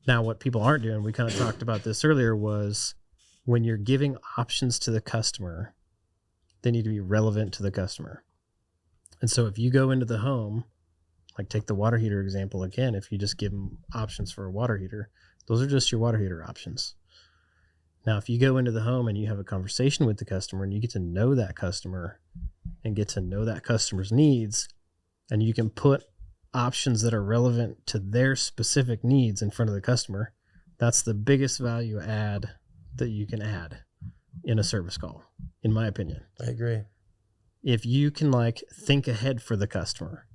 Now, what people aren't doing, we kind of talked about this earlier, was when you're giving options to the customer, they need to be relevant to the customer. And so if you go into the home, like take the water heater example again, if you just give them options for a water heater, those are just your water heater options. Now, if you go into the home and you have a conversation with the customer and you get to know that customer and get to know that customer's needs, and you can put options that are relevant to their specific needs in front of the customer, that's the biggest value add that you can add in a service call, in my opinion. I agree. If you can like think ahead for the customer,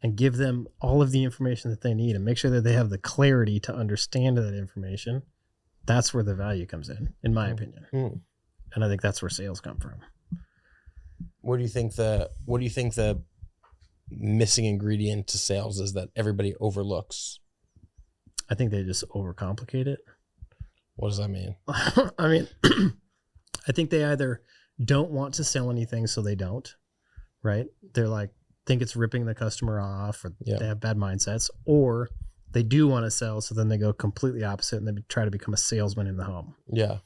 and give them all of the information that they need and make sure that they have the clarity to understand that information, that's where the value comes in my opinion. And I think that's where sales come from. What do you think the missing ingredient to sales is that everybody overlooks? I think they just overcomplicate it. What does that mean? I mean, I think they either don't want to sell anything, so they don't, right? They're like, think it's ripping the customer off, or they have bad mindsets, or they do want to sell, so then they go completely opposite and they try to become a salesman in the home. Yeah.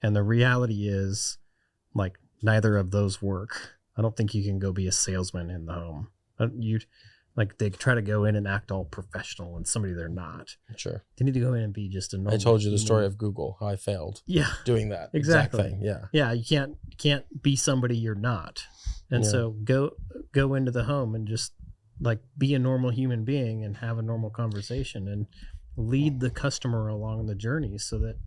And the reality is, like, neither of those work. I don't think you can go be a salesman in the home. They try to go in and act all professional and somebody they're not. Sure. They need to go in and be just a normal. I told you the story of Google, how I failed. Yeah. Doing that Exactly. exact thing. Yeah. Yeah. You can't be somebody you're not. And so go into the home and just like be a normal human being and have a normal conversation and lead the customer along the journey so that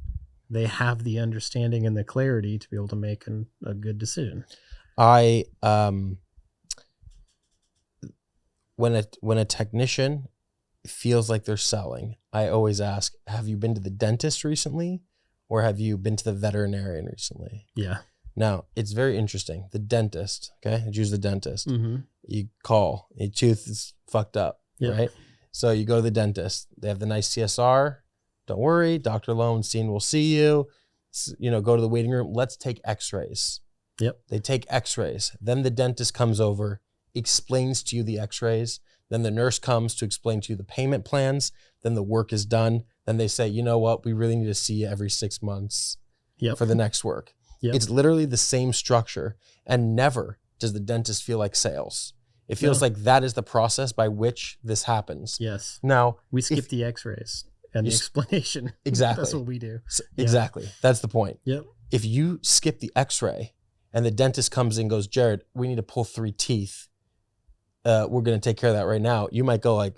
they have the understanding and the clarity to be able to make a good decision. When a technician feels like they're selling, I always ask, have you been to the dentist recently, or have you been to the veterinarian recently? Yeah. Now, it's very interesting. The dentist, okay? Let's use the dentist. Mm-hmm. You call, your tooth is fucked up, right? So you go to the dentist. They have the nice CSR. Don't worry, Dr. Lowenstein will see you. Go to the waiting room. Let's take x-rays. Yep. They take x-rays. Then the dentist comes over, explains to you the x-rays. Then the nurse comes to explain to you the payment plans. Then the work is done. Then they say, you know what? We really need to see you every 6 months for the next work. Yep. It's literally the same structure, and never does the dentist feel like sales. It feels like that is the process by which this happens. Yes. Now, we skip the x-rays and the explanation. Exactly. That's what we do. Exactly. That's the point. Yep. If you skip the x-ray and the dentist comes in and goes, Jered, we need to pull 3 teeth. We're going to take care of that right now. You might go like,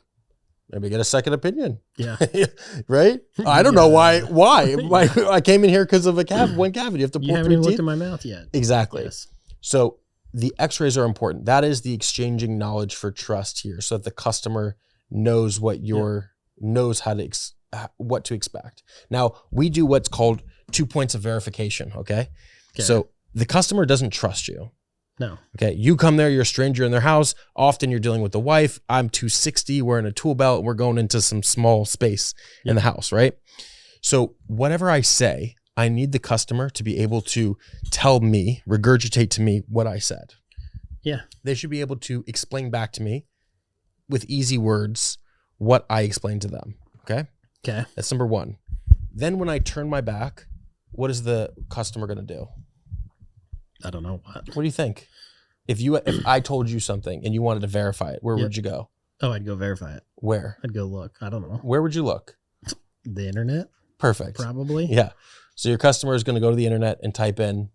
maybe get a second opinion. Yeah. Right? I don't know why. I came in here because of one cavity. You have to pull 3 teeth. You haven't even looked in my mouth yet. Exactly. Yes. So the x-rays are important. That is the exchanging knowledge for trust here, so that the customer knows what knows how to what to expect. Now, we do what's called 2 points of verification, okay? So the customer doesn't trust you. No. Okay. You come there, you're a stranger in their house. Often you're dealing with the wife. I'm 260, wearing a tool belt. We're going into some small space in the house, right? So whatever I say, I need the customer to be able to tell me, regurgitate to me what I said. Yeah. They should be able to explain back to me with easy words what I explained to them. Okay. Okay. That's number one. Then when I turn my back, what is the customer going to do? I don't know what. What do you think? If I told you something and you wanted to verify it, where would you go? Oh, I'd go verify it. Where? I'd go look. I don't know. Where would you look? The internet? Perfect. Probably. Yeah. So your customer is going to go to the internet and type in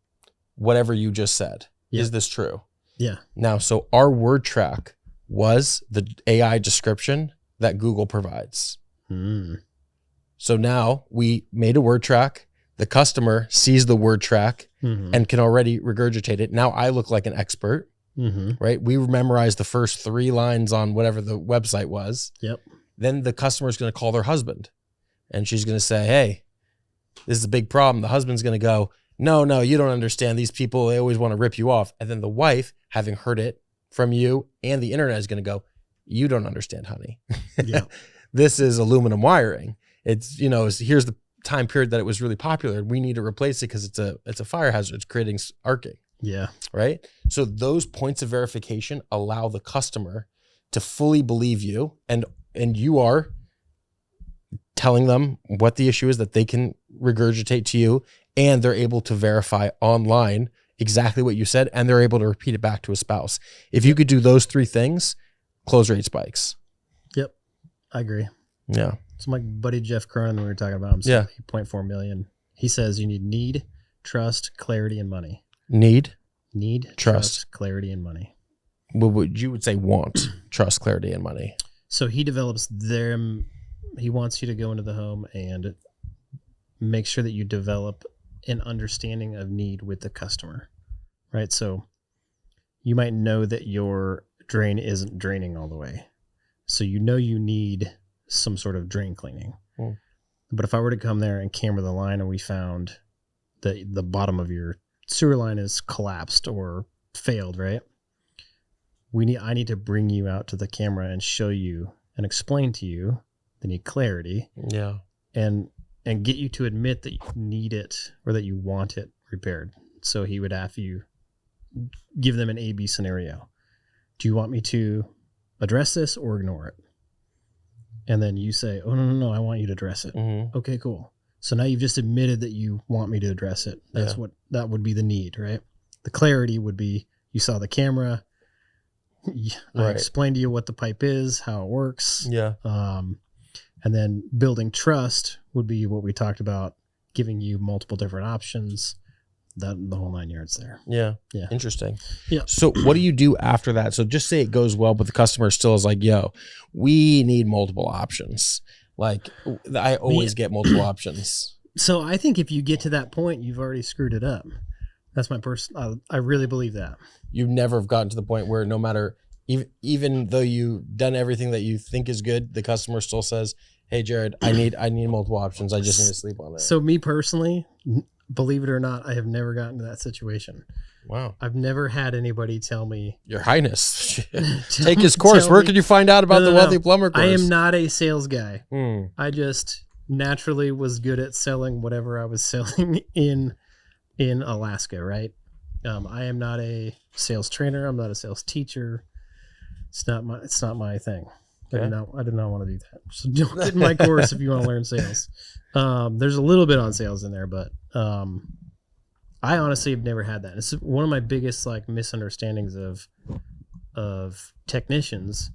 whatever you just said. Yep. Is this true? Yeah. Now, so our word track was the AI description that Google provides. So now we made a word track. The customer sees the word track and can already regurgitate it. Now I look like an expert, right? We memorized the first 3 lines on whatever the website was. Yep. Then the customer is going to call their husband and she's going to say, hey, this is a big problem. The husband's going to go, no, you don't understand. These people, they always want to rip you off. And then the wife, having heard it from you and the internet, is going to go, You don't understand, honey. Yeah. This is aluminum wiring. It's, here's the time period that it was really popular. We need to replace it because it's a fire hazard. It's creating arcing. Yeah. Right. So those points of verification allow the customer to fully believe you, and you are telling them what the issue is that they can regurgitate to you, and they're able to verify online exactly what you said, and they're able to repeat it back to a spouse. If you could do those 3 things, close rate spikes. Yep. I agree. Yeah. So my buddy Jeff Cronin, we were talking about him, yeah. 8.4 million. He says you need, trust, clarity, and money. Need, trust, clarity, and money. What would you would say want, trust, clarity, and money? So he develops them. He wants you to go into the home and make sure that you develop an understanding of need with the customer, right? So you might know that your drain isn't draining all the way. So you need some sort of drain cleaning. But if I were to come there and camera the line and we found that the bottom of your sewer line is collapsed or failed, right? I need to bring you out to the camera and show you and explain to you the need clarity. Yeah. And get you to admit that you need it or that you want it repaired. So he would have you give them an A-B scenario. Do you want me to address this or ignore it? And then you say, oh, no, I want you to address it. Mm-hmm. Okay, cool. So now you've just admitted that you want me to address it. That would be the need, right? The clarity would be you saw the camera. I explained to you what the pipe is, how it works. Yeah. And then building trust would be what we talked about, giving you multiple different options, the whole 9 yards there. Yeah. Yeah. Interesting. Yeah. So what do you do after that? So just say it goes well, but the customer still is like, yo, we need multiple options. Like I always get multiple options. So I think if you get to that point, you've already screwed it up. That's my I really believe that. You never have gotten to the point where no matter, even though you've done everything that you think is good, the customer still says, hey, Jered, I need multiple options. I just need to sleep on it. So me personally, believe it or not, I have never gotten to that situation. Wow. I've never had anybody tell me, Your Highness, take his course. Where can you find out about the Wealthy Plumber course? I am not a sales guy. I just naturally was good at selling whatever I was selling in Alaska, right? I am not a sales trainer. I'm not a sales teacher. It's not my thing. Okay. I did not want to do that. So don't get in my course if you want to learn sales. There's a little bit on sales in there, but I honestly have never had that. It's one of my biggest misunderstandings of technicians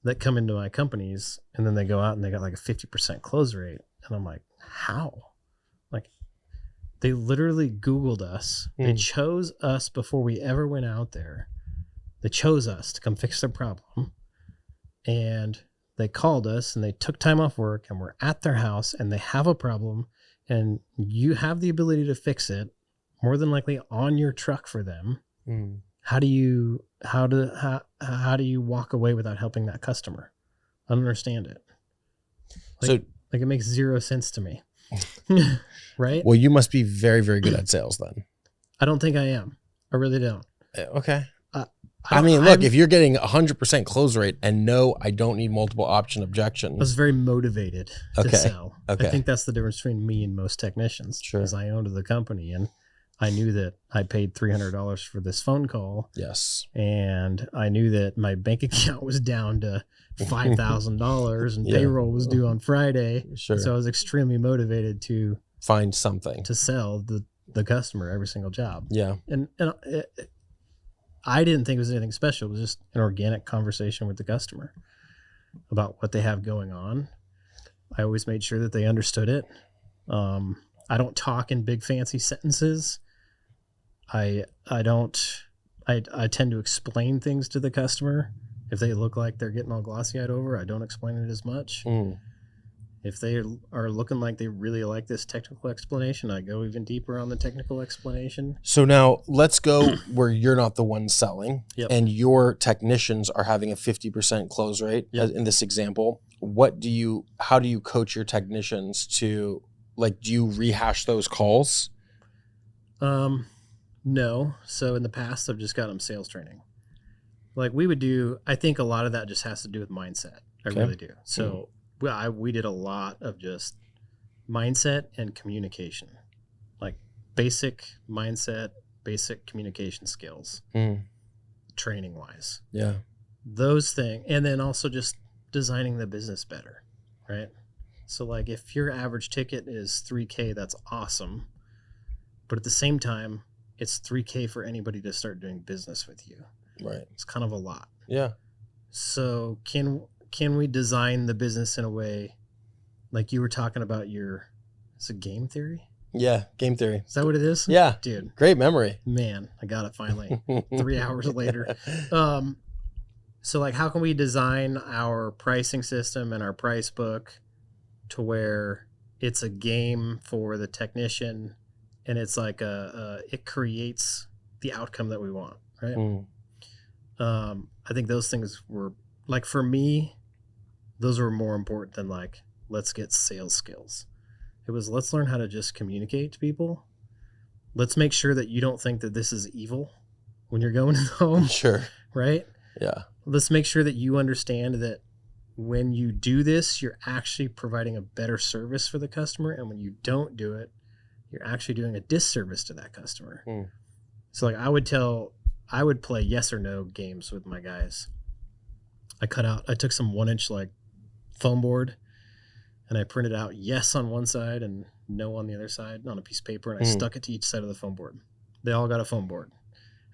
that come into my companies and then they go out and they got like a 50% close rate. And I'm like, how? Like they literally Googled us. They chose us before we ever went out there. They chose us to come fix their problem. And they called us and they took time off work and we're at their house and they have a problem and you have the ability to fix it more than likely on your truck for them. How do you walk away without helping that customer? I don't understand it. It makes zero sense to me. Right? Well, you must be very, very good at sales then. I don't think I am. I really don't. Okay. I mean, look, if you're getting 100% close rate and no, I don't need multiple option objections. I was very motivated to sell. Okay. I think that's the difference between me and most technicians. Sure. Because I owned the company and I knew that I paid $300 for this phone call. Yes. And I knew that my bank account was down to $5,000 and payroll was due on Friday. Sure. So I was extremely motivated to find something to sell the customer every single job. Yeah. And I didn't think it was anything special. It was just an organic conversation with the customer about what they have going on. I always made sure that they understood it. I don't talk in big fancy sentences. I tend to explain things to the customer. If they look like they're getting all glossy-eyed over, I don't explain it as much. If they are looking like they really like this technical explanation, I go even deeper on the technical explanation. So now let's go where you're not the one selling and your technicians are having a 50% close rate in this example. How do you coach your technicians to, do you rehash those calls? No. So in the past, I've just got them sales training. Like we would do, I think a lot of that just has to do with mindset. I Okay. really do. So we did a lot of just mindset and communication, like basic mindset, basic communication skills, training wise. Yeah. Those things. And then also just designing the business better, right? So like if your average ticket is $3K, that's awesome. But at the same time, it's $3K for anybody to start doing business with you. Right. It's kind of a lot. Yeah. So can we design the business in a way like you were talking about it's a game theory? Yeah. Game theory. Is that what it is? Yeah. Dude, Great memory. man, I got it finally 3 hours later. So like how can we design our pricing system and our price book to where it's a game for the technician and it's like it creates the outcome that we want, right? I think those things were like, for me, those were more important than like, let's get sales skills. It was, let's learn how to just communicate to people. Let's make sure that you don't think that this is evil when you're going home, Sure. right? Yeah. Let's make sure that you understand that when you do this, you're actually providing a better service for the customer. And when you don't do it, you're actually doing a disservice to that customer. So like I would play yes or no games with my guys. I took some 1-inch like foam board and I printed out yes on one side and no on the other side on a piece of paper. And I stuck it to each side of the foam board. They all got a foam board.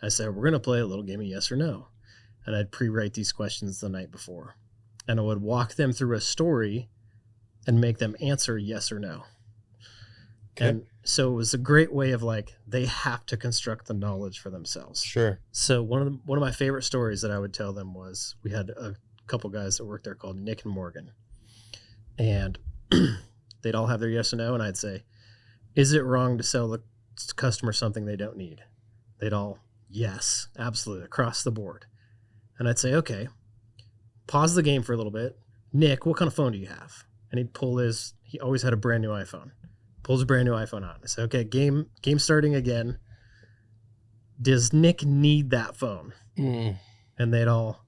I said, we're going to play a little game of yes or no. And I'd pre-write these questions the night before. And I would walk them through a story and make them answer yes or no. Okay. And so it was a great way of like, they have to construct the knowledge for themselves. Sure. So one of my favorite stories that I would tell them was, we had a couple guys that worked there called Nick and Morgan. And they'd all have their yes or no. And I'd say, is it wrong to sell the customer something they don't need? They'd all, yes, absolutely, across the board. And I'd say, okay, pause the game for a little bit. Nick, what kind of phone do you have? And he'd pull he always had a brand new iPhone. Pulls a brand new iPhone out. I said, okay, game starting again. Does Nick need that phone? And they'd all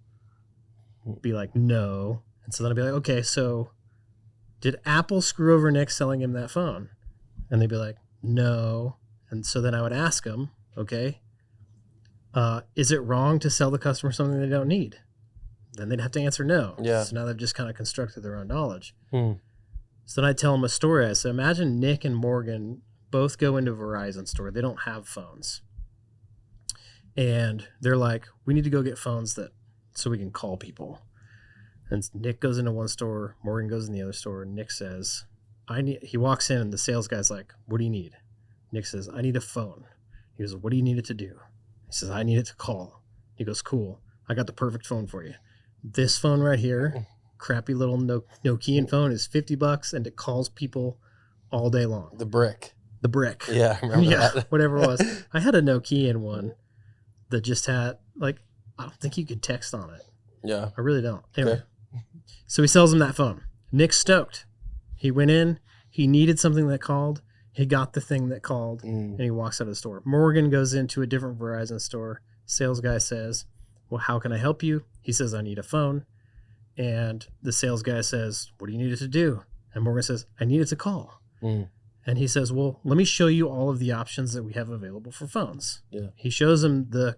be like, no. And so then I'd be like, okay, so did Apple screw over Nick selling him that phone? And they'd be like, no. And so then I would ask them, okay, is it wrong to sell the customer something they don't need? Then they'd have to answer no. Yeah. So now they've just kind of constructed their own knowledge. So then I tell them a story. I said, imagine Nick and Morgan both go into a Verizon store. They don't have phones. And they're like, we need to go get phones so we can call people. And Nick goes into one store, Morgan goes in the other store, and Nick says, he walks in and the sales guy's like, what do you need? Nick says, I need a phone. He goes, what do you need it to do? He says, I need it to call. He goes, cool. I got the perfect phone for you. This phone right here, crappy little Nokian phone, is $50 and it calls people all day long. The brick. Yeah, I remember that. Whatever it was. I had a Nokian one that just had, like, I don't think you could text on it. Yeah. I really don't. Anyway, Okay. So he sells him that phone. Nick's stoked. He went in. He needed something that called. He got the thing that called, and he walks out of the store. Morgan goes into a different Verizon store. Sales guy says, well, how can I help you? He says, I need a phone. And the sales guy says, what do you need it to do? And Morgan says, I need it to call. And he says, well, let me show you all of the options that we have available for phones. Yeah. He shows them the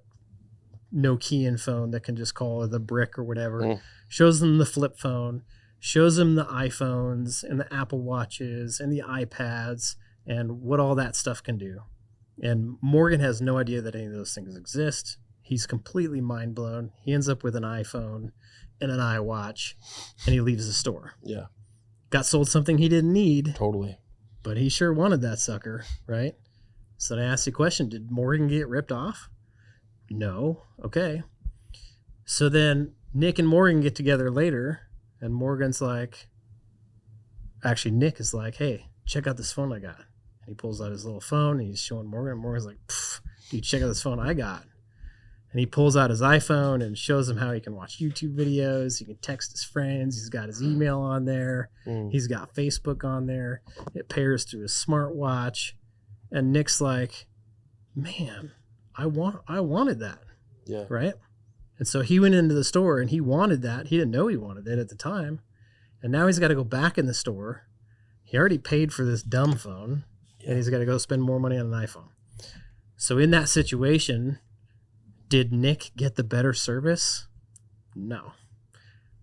Nokian phone that can just call, or the brick or whatever. Shows them the flip phone. Shows them the iPhones and the Apple Watches and the iPads and what all that stuff can do. And Morgan has no idea that any of those things exist. He's completely mind blown. He ends up with an iPhone and an iWatch, and he leaves the store. Yeah. Got sold something he didn't need, Totally. but he sure wanted that sucker, right? So then I asked the question, did Morgan get ripped off? No. Okay. So then Nick and Morgan get together later, and Morgan's like, actually Nick is like, hey, check out this phone I got. And he pulls out his little phone, and he's showing Morgan, and Morgan's like, dude, check out this phone I got. And he pulls out his iPhone and shows him how he can watch YouTube videos. He can text his friends. He's got his email on there. He's got Facebook on there. It pairs to his smartwatch. And Nick's like, man, I wanted that. Yeah. Right? And so he went into the store and he wanted that. He didn't know he wanted it at the time. And now he's got to go back in the store. He already paid for this dumb phone and he's got to go spend more money on an iPhone. So in that situation, did Nick get the better service? No.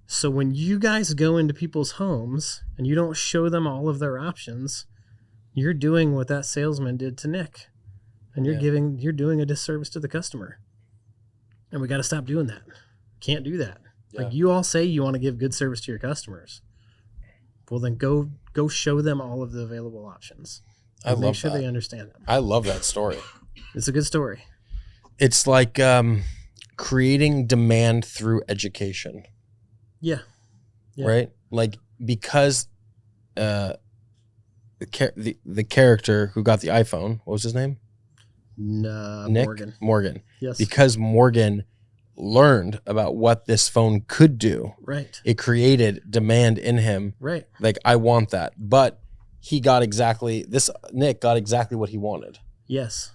So when you guys go into people's homes and you don't show them all of their options, you're doing what that salesman did to Nick. And you're doing a disservice to the customer. And we got to stop doing that. Can't do that. Yeah. Like you all say you want to give good service to your customers. Well, then go show them all of the available options. Make sure they understand them. I love that story. It's a good story. It's like creating demand through education. Yeah. Right? Like because the character who got the iPhone, what was his name? Nick? Morgan. Yes. Because Morgan learned about what this phone could do. Right. It created demand in him. Right. Like, I want that. But Nick got exactly what he wanted. Yes.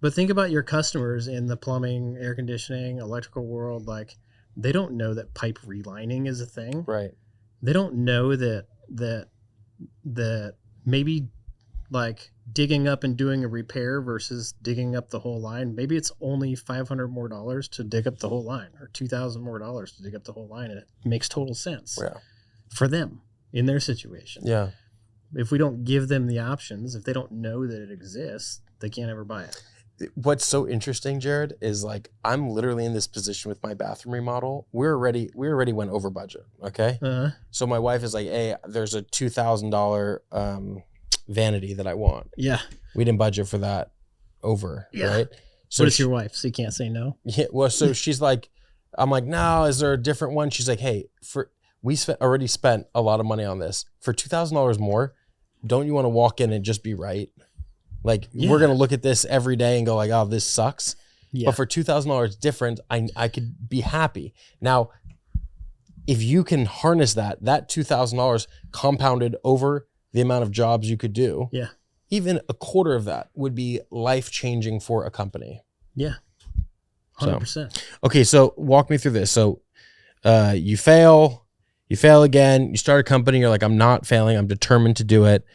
But think about your customers in the plumbing, air conditioning, electrical world. Like, they don't know that pipe relining is a thing. Right. They don't know that maybe like digging up and doing a repair versus digging up the whole line. Maybe it's only $500 more to dig up the whole line, or $2,000 more to dig up the whole line. And it makes total sense for them in their situation. Yeah. If we don't give them the options, if they don't know that it exists, they can't ever buy it. What's so interesting, Jered, is like I'm literally in this position with my bathroom remodel. We already went over budget. Okay. Uh-huh. So my wife is like, "Hey, there's a $2,000 vanity that I want." Yeah. We didn't budget for that over. Yeah. Right. So what is your wife? So you can't say no. Yeah. Well, so she's like, I'm like, no. Is there a different one? She's like, hey, already spent a lot of money on this for $2,000 more. Don't you want to walk in and just be right? Like we're gonna look at this every day and go like, oh, this sucks. Yeah. But for $2,000 different, I could be happy. Now, if you can harness that $2,000 compounded over the amount of jobs you could do, even a quarter of that would be life changing for a company. Yeah, 100%. Okay, so walk me through this. So you fail again. You start a company. You're like, I'm not failing. I'm determined to do it.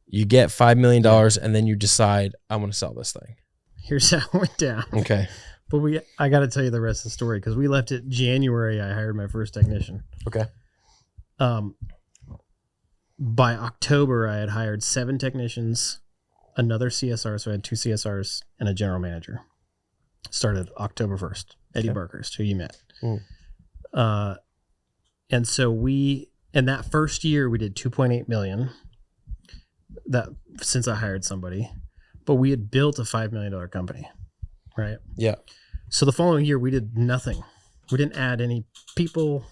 You get $5 million, and then you decide, I want to sell this thing. Here's how it went down. Okay. But I got to tell you the rest of the story because we left it January. I hired my first technician. Okay. By October, I had hired 7 technicians, another CSR, so I had 2 CSRs and a general manager. Started October 1st, Eddie Barkhurst, who you met. And so in that first year, we did $2.8 million. That since I hired somebody, but we had built a $5 million company, right? Yeah. So the following year we did nothing. We didn't add any people.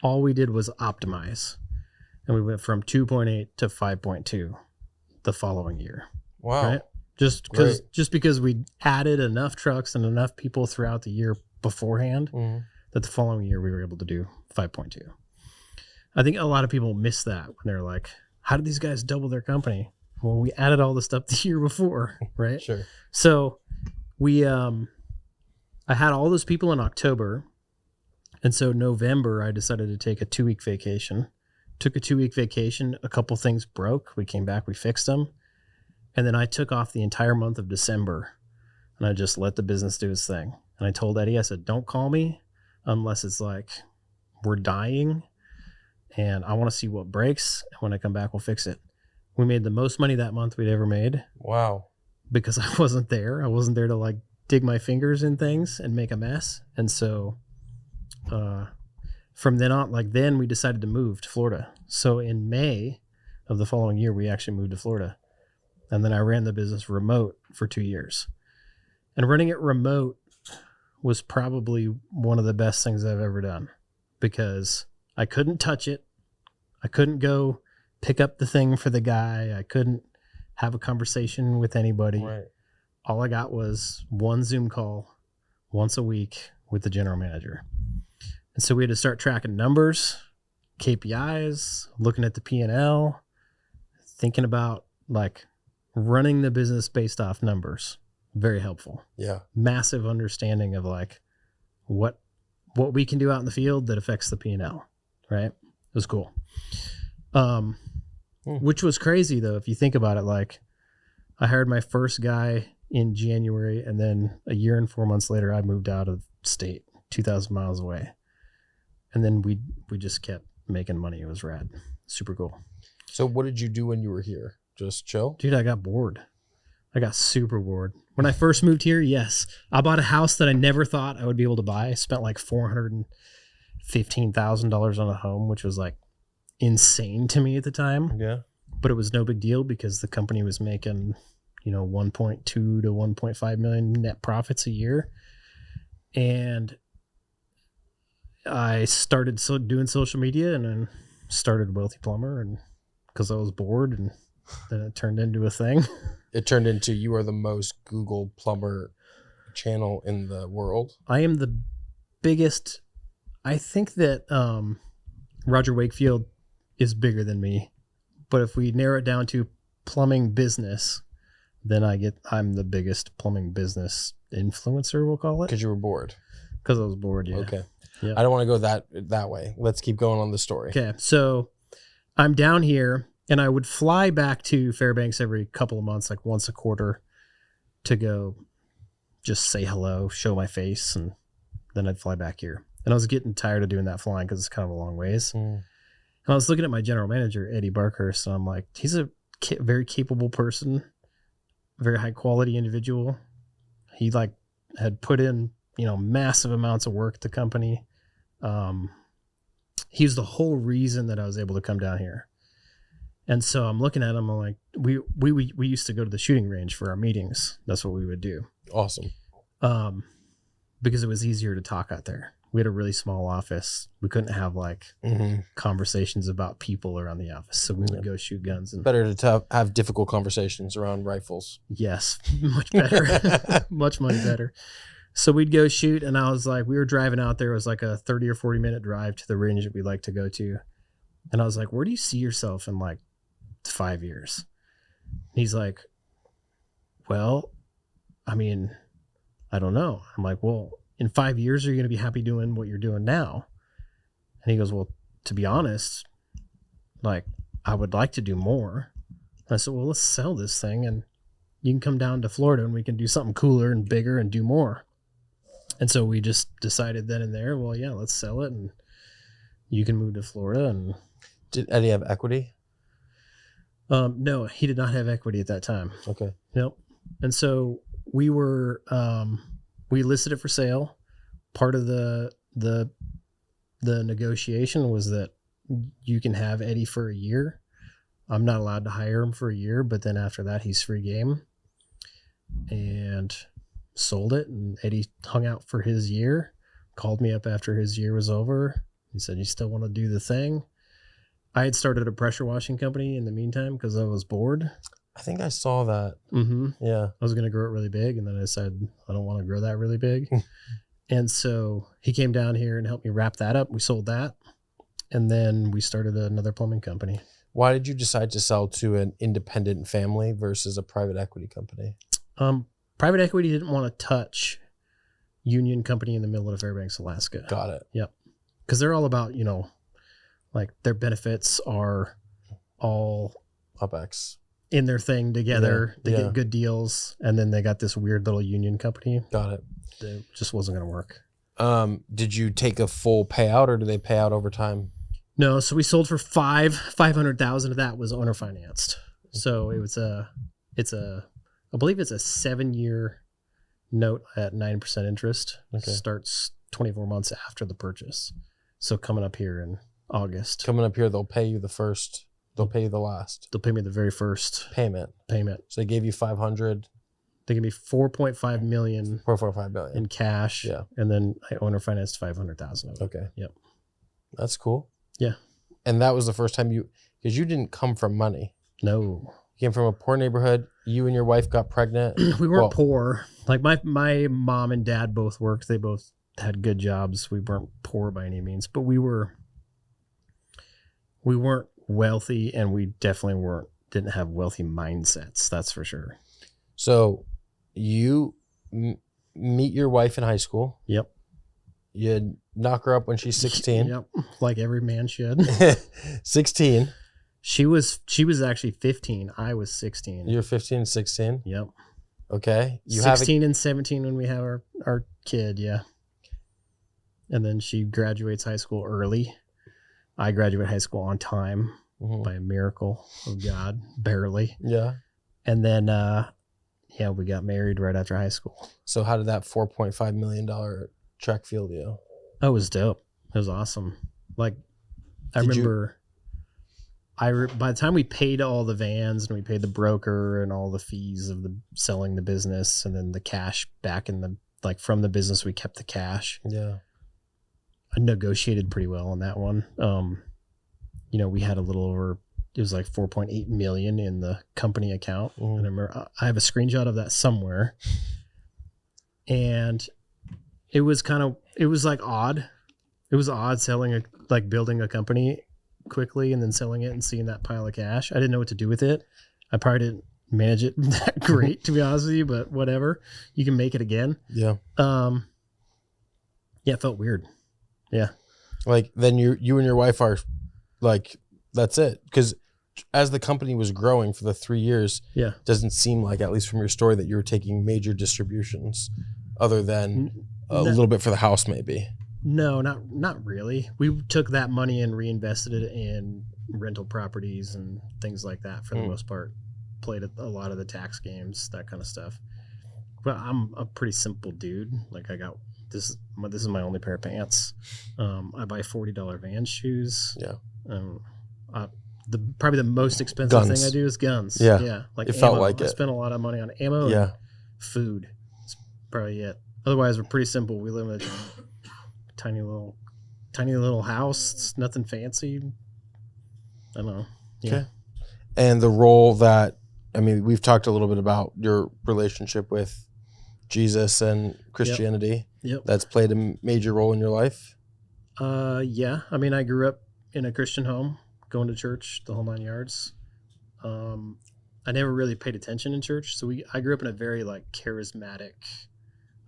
All we did was optimize, and we went from 2.8 to 5.2 the following year. Wow. Right? Just because we added enough trucks and enough people throughout the year beforehand that the following year we were able to do 5.2. I think a lot of people miss that when they're like, how did these guys double their company? Well, we added all the stuff the year before, right? Sure. So I had all those people in October. And so November, I decided to take a 2-week vacation. Took a 2-week vacation. A couple things broke. We came back, we fixed them. And then I took off the entire month of December and I just let the business do its thing. And I told Eddie, I said, don't call me unless it's like we're dying and I want to see what breaks. And when I come back, we'll fix it. We made the most money that month we'd ever made. Wow. Because I wasn't there. I wasn't there to like dig my fingers in things and make a mess. And so from then on, then we decided to move to Florida. So in May of the following year, we actually moved to Florida. And then I ran the business remote for 2 years. And running it remote was probably one of the best things I've ever done because I couldn't touch it. I couldn't go pick up the thing for the guy. I couldn't have a conversation with anybody. Right. All I got was one Zoom call once a week with the general manager. And so we had to start tracking numbers, KPIs, looking at the P&L, thinking about like running the business based off numbers. Very helpful. Yeah. Massive understanding of like what what we can do out in the field that affects the P&L, right? It was cool. Which was crazy though, if you think about it. Like, I hired my first guy in January, and then a year and 4 months later, I moved out of state, 2,000 miles away. And then we just kept making money. It was rad. Super cool. So what did you do when you were here? Just chill? Dude, I got bored. I got super bored. When I first moved here, yes. I bought a house that I never thought I would be able to buy. I spent like $415,000 on a home, which was like insane to me at the time. Yeah. But it was no big deal because the company was making, 1.2 to 1.5 million net profits a year. And I started doing social media, and then started Wealthy Plumber, and because I was bored, and then it turned into a thing. It turned into, you are the most Google plumber channel in the world. I am the biggest. I think that Roger Wakefield is bigger than me, but if we narrow it down to plumbing business, then I'm the biggest plumbing business influencer, we'll call it. Because you were bored. Because I was bored, yeah. Okay. Yeah. I don't want to go that way. Let's keep going on the story. Okay, so I'm down here, and I would fly back to Fairbanks every couple of months, like once a quarter, to go just say hello, show my face, and then I'd fly back here. And I was getting tired of doing that flying because it's kind of a long ways. And I was looking at my general manager, Eddie Barkhurst, and I'm like, he's a very capable person, a very high quality individual. He had put in, massive amounts of work at the company. He was the whole reason that I was able to come down here. And so I'm looking at him, I'm like, we used to go to the shooting range for our meetings. That's what we would do. Awesome. Because it was easier to talk out there. We had a really small office. We couldn't have conversations about people around the office. So we would go shoot guns. And better to have difficult conversations around rifles. Yes, much better. much better. So we'd go shoot, and I was like, we were driving out there. It was like a 30 or 40 minute drive to the range that we'd like to go to. And I was like, where do you see yourself in like 5 years? He's like, well, I mean, I don't know. I'm like, well, in 5 years, are you going to be happy doing what you're doing now? And he goes, well, to be honest, like, I would like to do more. And I said, well, let's sell this thing, and you can come down to Florida and we can do something cooler and bigger and do more. And so we just decided then and there, well, yeah, let's sell it, and you can move to Florida. And did Eddie have equity? No, he did not have equity at that time. Okay. Nope. And so we were, we listed it for sale. Part of the negotiation was that you can have Eddie for a year. I'm not allowed to hire him for a year, but then after that, he's free game. And sold it, and Eddie hung out for his year, called me up after his year was over. He said, you still want to do the thing? I had started a pressure washing company in the meantime because I was bored. I think I saw that. Mm-hmm. Yeah. I was going to grow it really big, and then I decided I don't want to grow that really big. And so he came down here and helped me wrap that up. We sold that, and then we started another plumbing company. Why did you decide to sell to an independent family versus a private equity company? Private equity didn't want to touch Union Company in the middle of Fairbanks, Alaska. Got it. Yep. Because they're all about, like their benefits are all OpEx in their thing together. Yeah. They get good deals. And then they got this weird little union company. Got it. It just wasn't going to work. Did you take a full payout, or do they pay out over time? No. So we sold for $500,000 of that was owner financed. So I believe it's a 7-year note at 9% interest. Okay. Starts 24 months after the purchase. So coming up here in August. Coming up here, they'll pay you the first. They'll pay you the last. They'll pay me the very first payment. So they gave you 500. They give me $4.5 million 4.5 billion in cash. Yeah. And then I owner financed 500,000 of it. Okay. Yep. That's cool. Yeah. And that was the first time because you didn't come from money. No. You came from a poor neighborhood. You and your wife got pregnant. We weren't poor. Like my mom and dad both worked. They both had good jobs. We weren't poor by any means, but we weren't wealthy, and we definitely didn't have wealthy mindsets. That's for sure. So you meet your wife in high school. Yep. you knock her up when she's 16. Yep, like every man should. 16. She was actually 15. I was 16. You're 15, 16. Yep. Okay. You 16 and 17 when we have our kid, yeah. And then she graduates high school early. I graduate high school on time by a miracle of God, barely. Yeah. And then, we got married right after high school. So how did that $4.5 million check feel to you? Oh, it was dope. It was awesome. Like, I remember by the time we paid all the vans and we paid the broker and all the fees of the selling the business and then the cash back in the, like from the business, we kept the cash. Yeah. I negotiated pretty well on that one. We had a little over, it was like 4.8 million in the company account. And I remember I have a screenshot of that somewhere. And it was like odd. It was odd building a company quickly and then selling it and seeing that pile of cash. I didn't know what to do with it. I probably didn't manage it that great, to be honest with you, but whatever. You can make it again. Yeah. It felt weird. Yeah. Like then you and your wife are like, that's it. Because as the company was growing for the 3 years, it doesn't seem like, at least from your story, that you were taking major distributions other than a little bit for the house maybe. No, not really. We took that money and reinvested it in rental properties and things like that for the most part. Played a lot of the tax games, that kind of stuff. But I'm a pretty simple dude. Like I got this is my only pair of pants. I buy $40 Vans shoes. Yeah. Probably the most expensive thing I do is guns. Yeah. Yeah. Like it ammo. felt like I it. spend a lot of money on ammo and food. That's probably it. Otherwise, we're pretty simple. We live in a tiny little house. It's nothing fancy. I don't know. Yeah. Okay. And the role that, I mean, we've talked a little bit about your relationship with Jesus and Christianity. Yep. That's played a major role in your life. Yeah. I mean, I grew up in a Christian home, going to church, the whole 9 yards. I never really paid attention in church. So I grew up in a very like charismatic,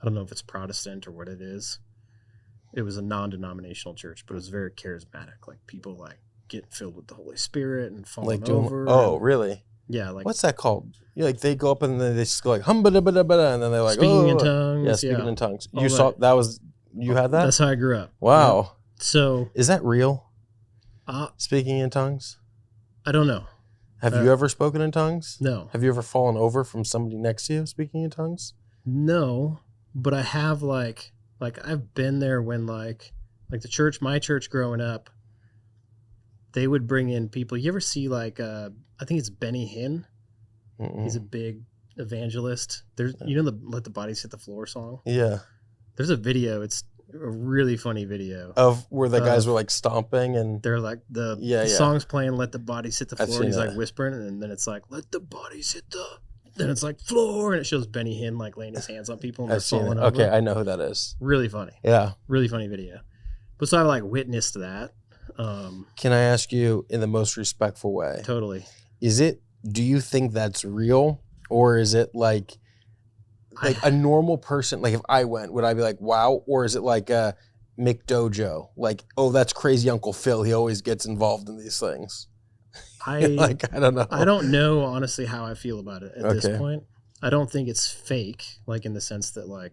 I don't know if it's Protestant or what it is. It was a non-denominational church, but it was very charismatic. Like people like getting filled with the Holy Spirit and falling over. Oh, really? Yeah. Like what's that called? They go up and then they just go like hum ba da ba da ba, and then they're like speaking in tongues. Yeah, speaking in tongues. All You saw that was you had that? That's how I grew up. Wow. Yeah. So is that real? Speaking in tongues? I don't know. Have you ever spoken in tongues? No. Have you ever fallen over from somebody next to you speaking in tongues? No, but I have like I've been there when like my church growing up, they would bring in people. You ever see I think it's Benny Hinn? Mm-mm. He's a big evangelist. There's the Let the Bodies Hit the Floor song? Yeah. There's a video. It's a really funny video of where the guys were like stomping and they're like the song's playing, Let the Bodies Hit the Floor, and he's like whispering, and then it's like, let the bodies hit the, then it's like floor, and it shows Benny Hinn like laying his hands on people and they're falling over. Okay, I know who that is. Really funny. Yeah. Really funny video. But so I've like witnessed that. Can I ask you in the most respectful way? Totally. Do you think that's real, or is it like a normal person? Like if I went, would I be like, wow? Or is it like a McDojo? Like, oh, that's crazy Uncle Phil. He always gets involved in these things. I don't know. I don't know honestly how I feel about it at this point. I don't think it's fake, like in the sense that like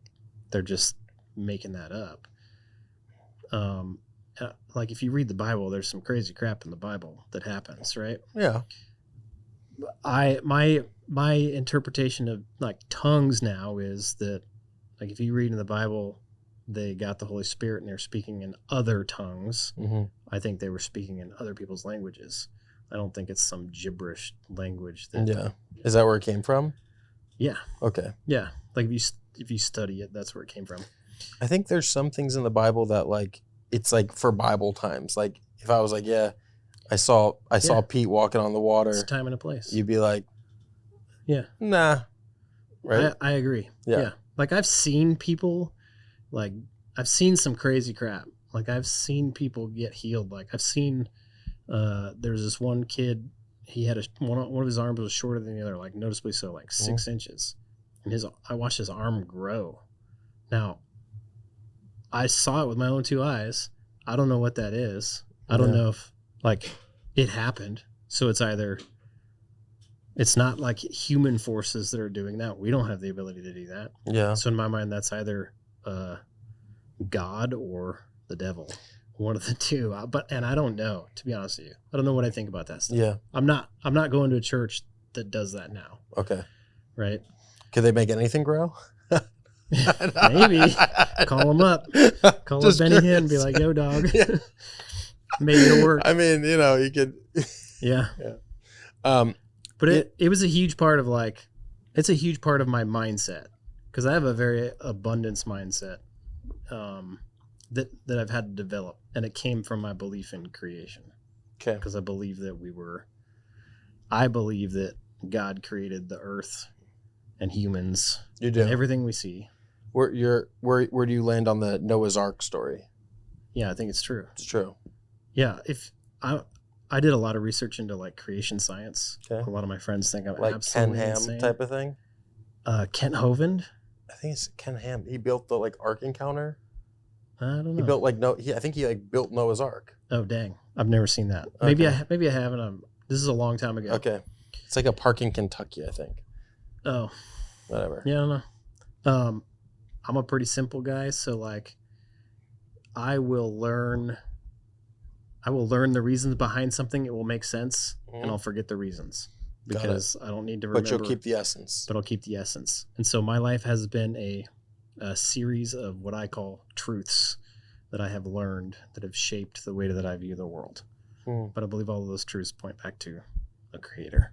they're just making that up. Like if you read the Bible, there's some crazy crap in the Bible that happens, right? Yeah. My interpretation of like tongues now is that like if you read in the Bible, they got the Holy Spirit and they're speaking in other tongues. Mm-hmm. I think they were speaking in other people's languages. I don't think it's some gibberish language. Is that where it came from? Yeah. Okay. Yeah. Like if you study it, that's where it came from. I think there's some things in the Bible that like it's like for Bible times. Like if I was like, I saw Pete walking on the water. It's a time and a place. You'd be like, nah. Right? I agree. Yeah. Like I've seen people, like I've seen some crazy crap. Like I've seen people get healed. Like I've seen, there's this one kid, he had one of his arms was shorter than the other, like noticeably so, like 6 inches. And I watched his arm grow. Now, I saw it with my own two eyes. I don't know what that is. I don't know if like it happened. So it's not like human forces that are doing that. We don't have the ability to do that. Yeah. So in my mind, that's either God or the devil, one of the two. And I don't know, to be honest with you. I don't know what I think about that stuff. Yeah. I'm not going to a church that does that now. Okay. Right. Could they make anything grow? Maybe. Call them up. Call up Benny Hinn and be like, yo, dog. Yeah. Maybe it'll work. I mean, you could. Yeah. Yeah. But it was a huge part of it's a huge part of my mindset, because I have a very abundance mindset that I've had to develop, and it came from my belief in creation. Okay. Because I believe that God created the earth and humans. You do. And everything we see. Where do you land on the Noah's Ark story? Yeah, I think it's true. It's true. Yeah, if I did a lot of research into like creation science. Okay. A lot of my friends think I'm Like Ken absolutely Ham insane. type of thing. Kent Hovind. I think it's Ken Ham. He built the Ark Encounter. I don't know. He built I think he built Noah's Ark. Oh dang, I've never seen that. Okay. Maybe I haven't. This is a long time ago. Okay. It's like a park in Kentucky, I think. Oh, Whatever. yeah, I don't know. I'm a pretty simple guy, so I will learn the reasons behind something. It will make sense, and I'll forget the reasons because I don't need to remember. But you'll keep the essence. But I'll keep the essence. And so my life has been a series of what I call truths that I have learned that have shaped the way that I view the world. But I believe all of those truths point back to a creator.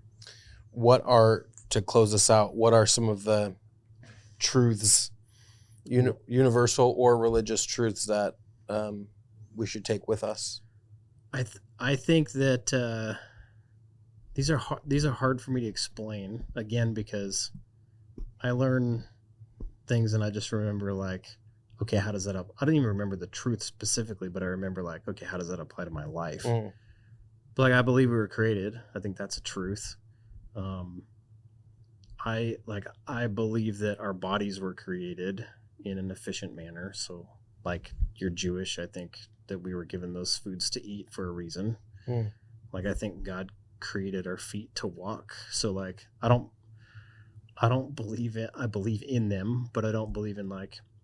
To close this out, what are some of the truths, universal or religious truths that we should take with us? I think that these are hard for me to explain, again, because I learn things and I just remember okay, how does that I don't even remember the truth specifically, but I remember okay, how does that apply to my life? But I believe we were created. I think that's a truth. I believe that our bodies were created in an efficient manner. So you're Jewish, I think that we were given those foods to eat for a reason. I think God created our feet to walk. So I don't believe it. I believe in them, but I don't believe in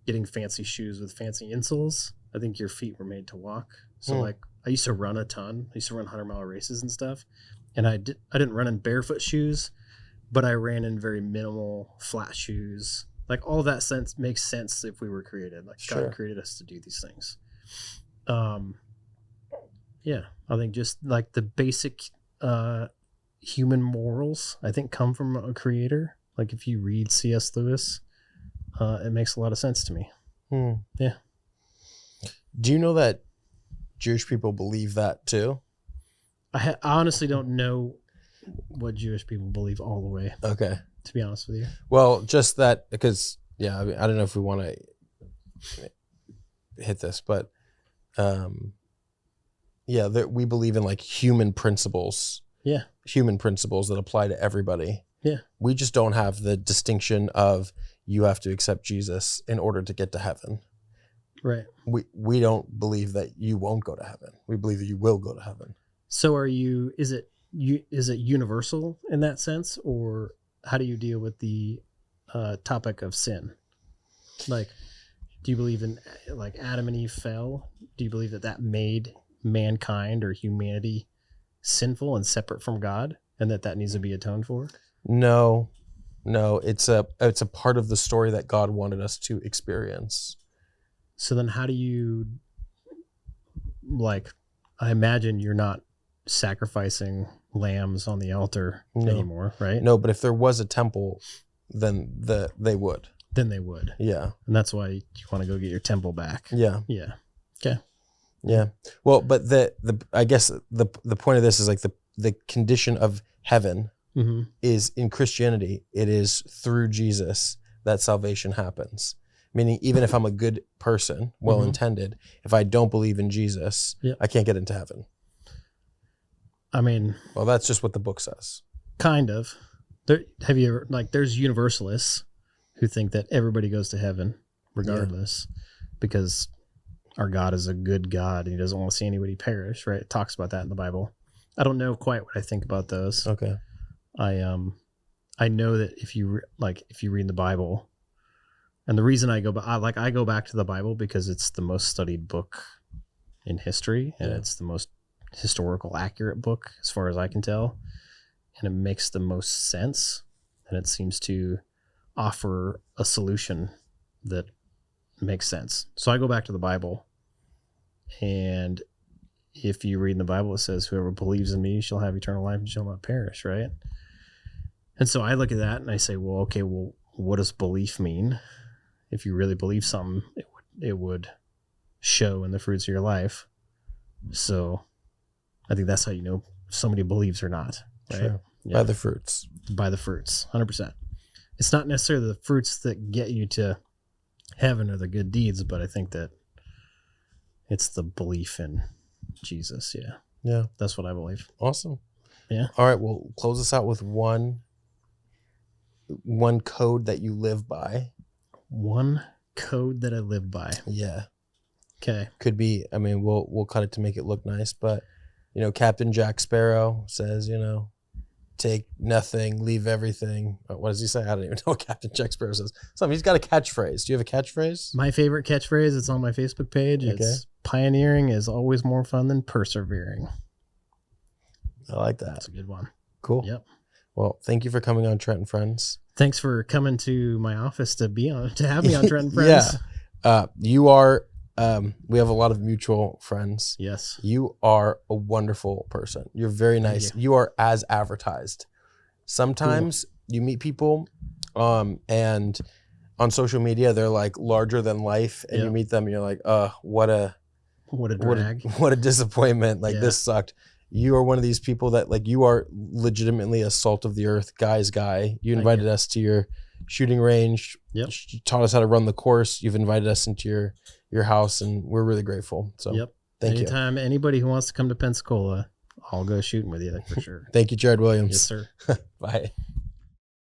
getting fancy shoes with fancy insoles. I think your feet were made to walk. So I used to run a ton. I used to run 100-mile races and stuff. And I didn't run in barefoot shoes, but I ran in very minimal flat shoes. All that makes sense if we were created. Sure. God created us to do these things. Yeah, I think just the basic human morals, I think, come from a creator. If you read C.S. Lewis, it makes a lot of sense to me. Yeah. Do you know that Jewish people believe that too? I honestly don't know what Jewish people believe all the way. Okay. To be honest with you. Well, just that, because, I don't know if we want to hit this, but we believe in human principles. Yeah. Human principles that apply to everybody. Yeah. We just don't have the distinction of you have to accept Jesus in order to get to heaven. Right. We don't believe that you won't go to heaven. We believe that you will go to heaven. So is it universal in that sense, or how do you deal with the topic of sin? Do you believe in Adam and Eve fell? Do you believe that made mankind or humanity sinful and separate from God, and that needs to be atoned for? No, it's a part of the story that God wanted us to experience. So then how do you, I imagine you're not sacrificing lambs on the altar anymore, right? No, but if there was a temple, then they would. Then they would. Yeah. And that's why you want to go get your temple back. Yeah. Yeah. Okay. Yeah. Well, but I guess the point of this is the condition of heaven is in Christianity. It is through Jesus that salvation happens. Meaning, even if I'm a good person, well-intended, if I don't believe in Jesus, I can't get into heaven. I mean, well, that's just what the book says. Kind of. Have you ever, there's universalists who think that everybody goes to heaven regardless, because our God is a good God and he doesn't want to see anybody perish, right? It talks about that in the Bible. I don't know quite what I think about those. Okay. I know that if you read the Bible, and the reason I go back to the Bible because it's the most studied book in history, and it's the most historical accurate book as far as I can tell, and it makes the most sense, and it seems to offer a solution that makes sense. So I go back to the Bible, and if you read in the Bible, it says, "Whoever believes in me shall have eternal life and shall not perish," right? And so I look at that and I say, well, okay, well, what does belief mean? If you really believe something, it would show in the fruits of your life. So I think that's how you know if somebody believes or not, right? Sure. Yeah. By the fruits. By the fruits, 100%. It's not necessarily the fruits that get you to heaven or the good deeds, but I think that it's the belief in Jesus. Yeah. Yeah. That's what I believe. Awesome. Yeah. All right. We'll close this out with one code that you live by. One code that I live by. Yeah. Okay. Could be, I mean, we'll cut it to make it look nice, but Captain Jack Sparrow says, take nothing, leave everything. What does he say? I don't even know what Captain Jack Sparrow says. He's got a catchphrase. Do you have a catchphrase? My favorite catchphrase, it's on my Facebook page. Okay. It's pioneering is always more fun than persevering. I like that. That's a good one. Cool. Yep. Well, thank you for coming on Trent and Friends. Thanks for coming to my office to have me on Trent and Friends. Yeah. You are, we have a lot of mutual friends. Yes. You are a wonderful person. You're very nice. You are as advertised. Sometimes you meet people and on social media, they're like larger than life, and you meet them and you're like, what a drag. What a disappointment. Like this sucked. You are one of these people that like you are legitimately a salt of the earth guy's guy. You invited us to your shooting range. Yep. You taught us how to run the course. You've invited us into your house, and we're really grateful. So thank you. Anytime anybody who wants to come to Pensacola, I'll go shooting with you for sure. Thank you, Jered Williams. Yes, sir. Bye.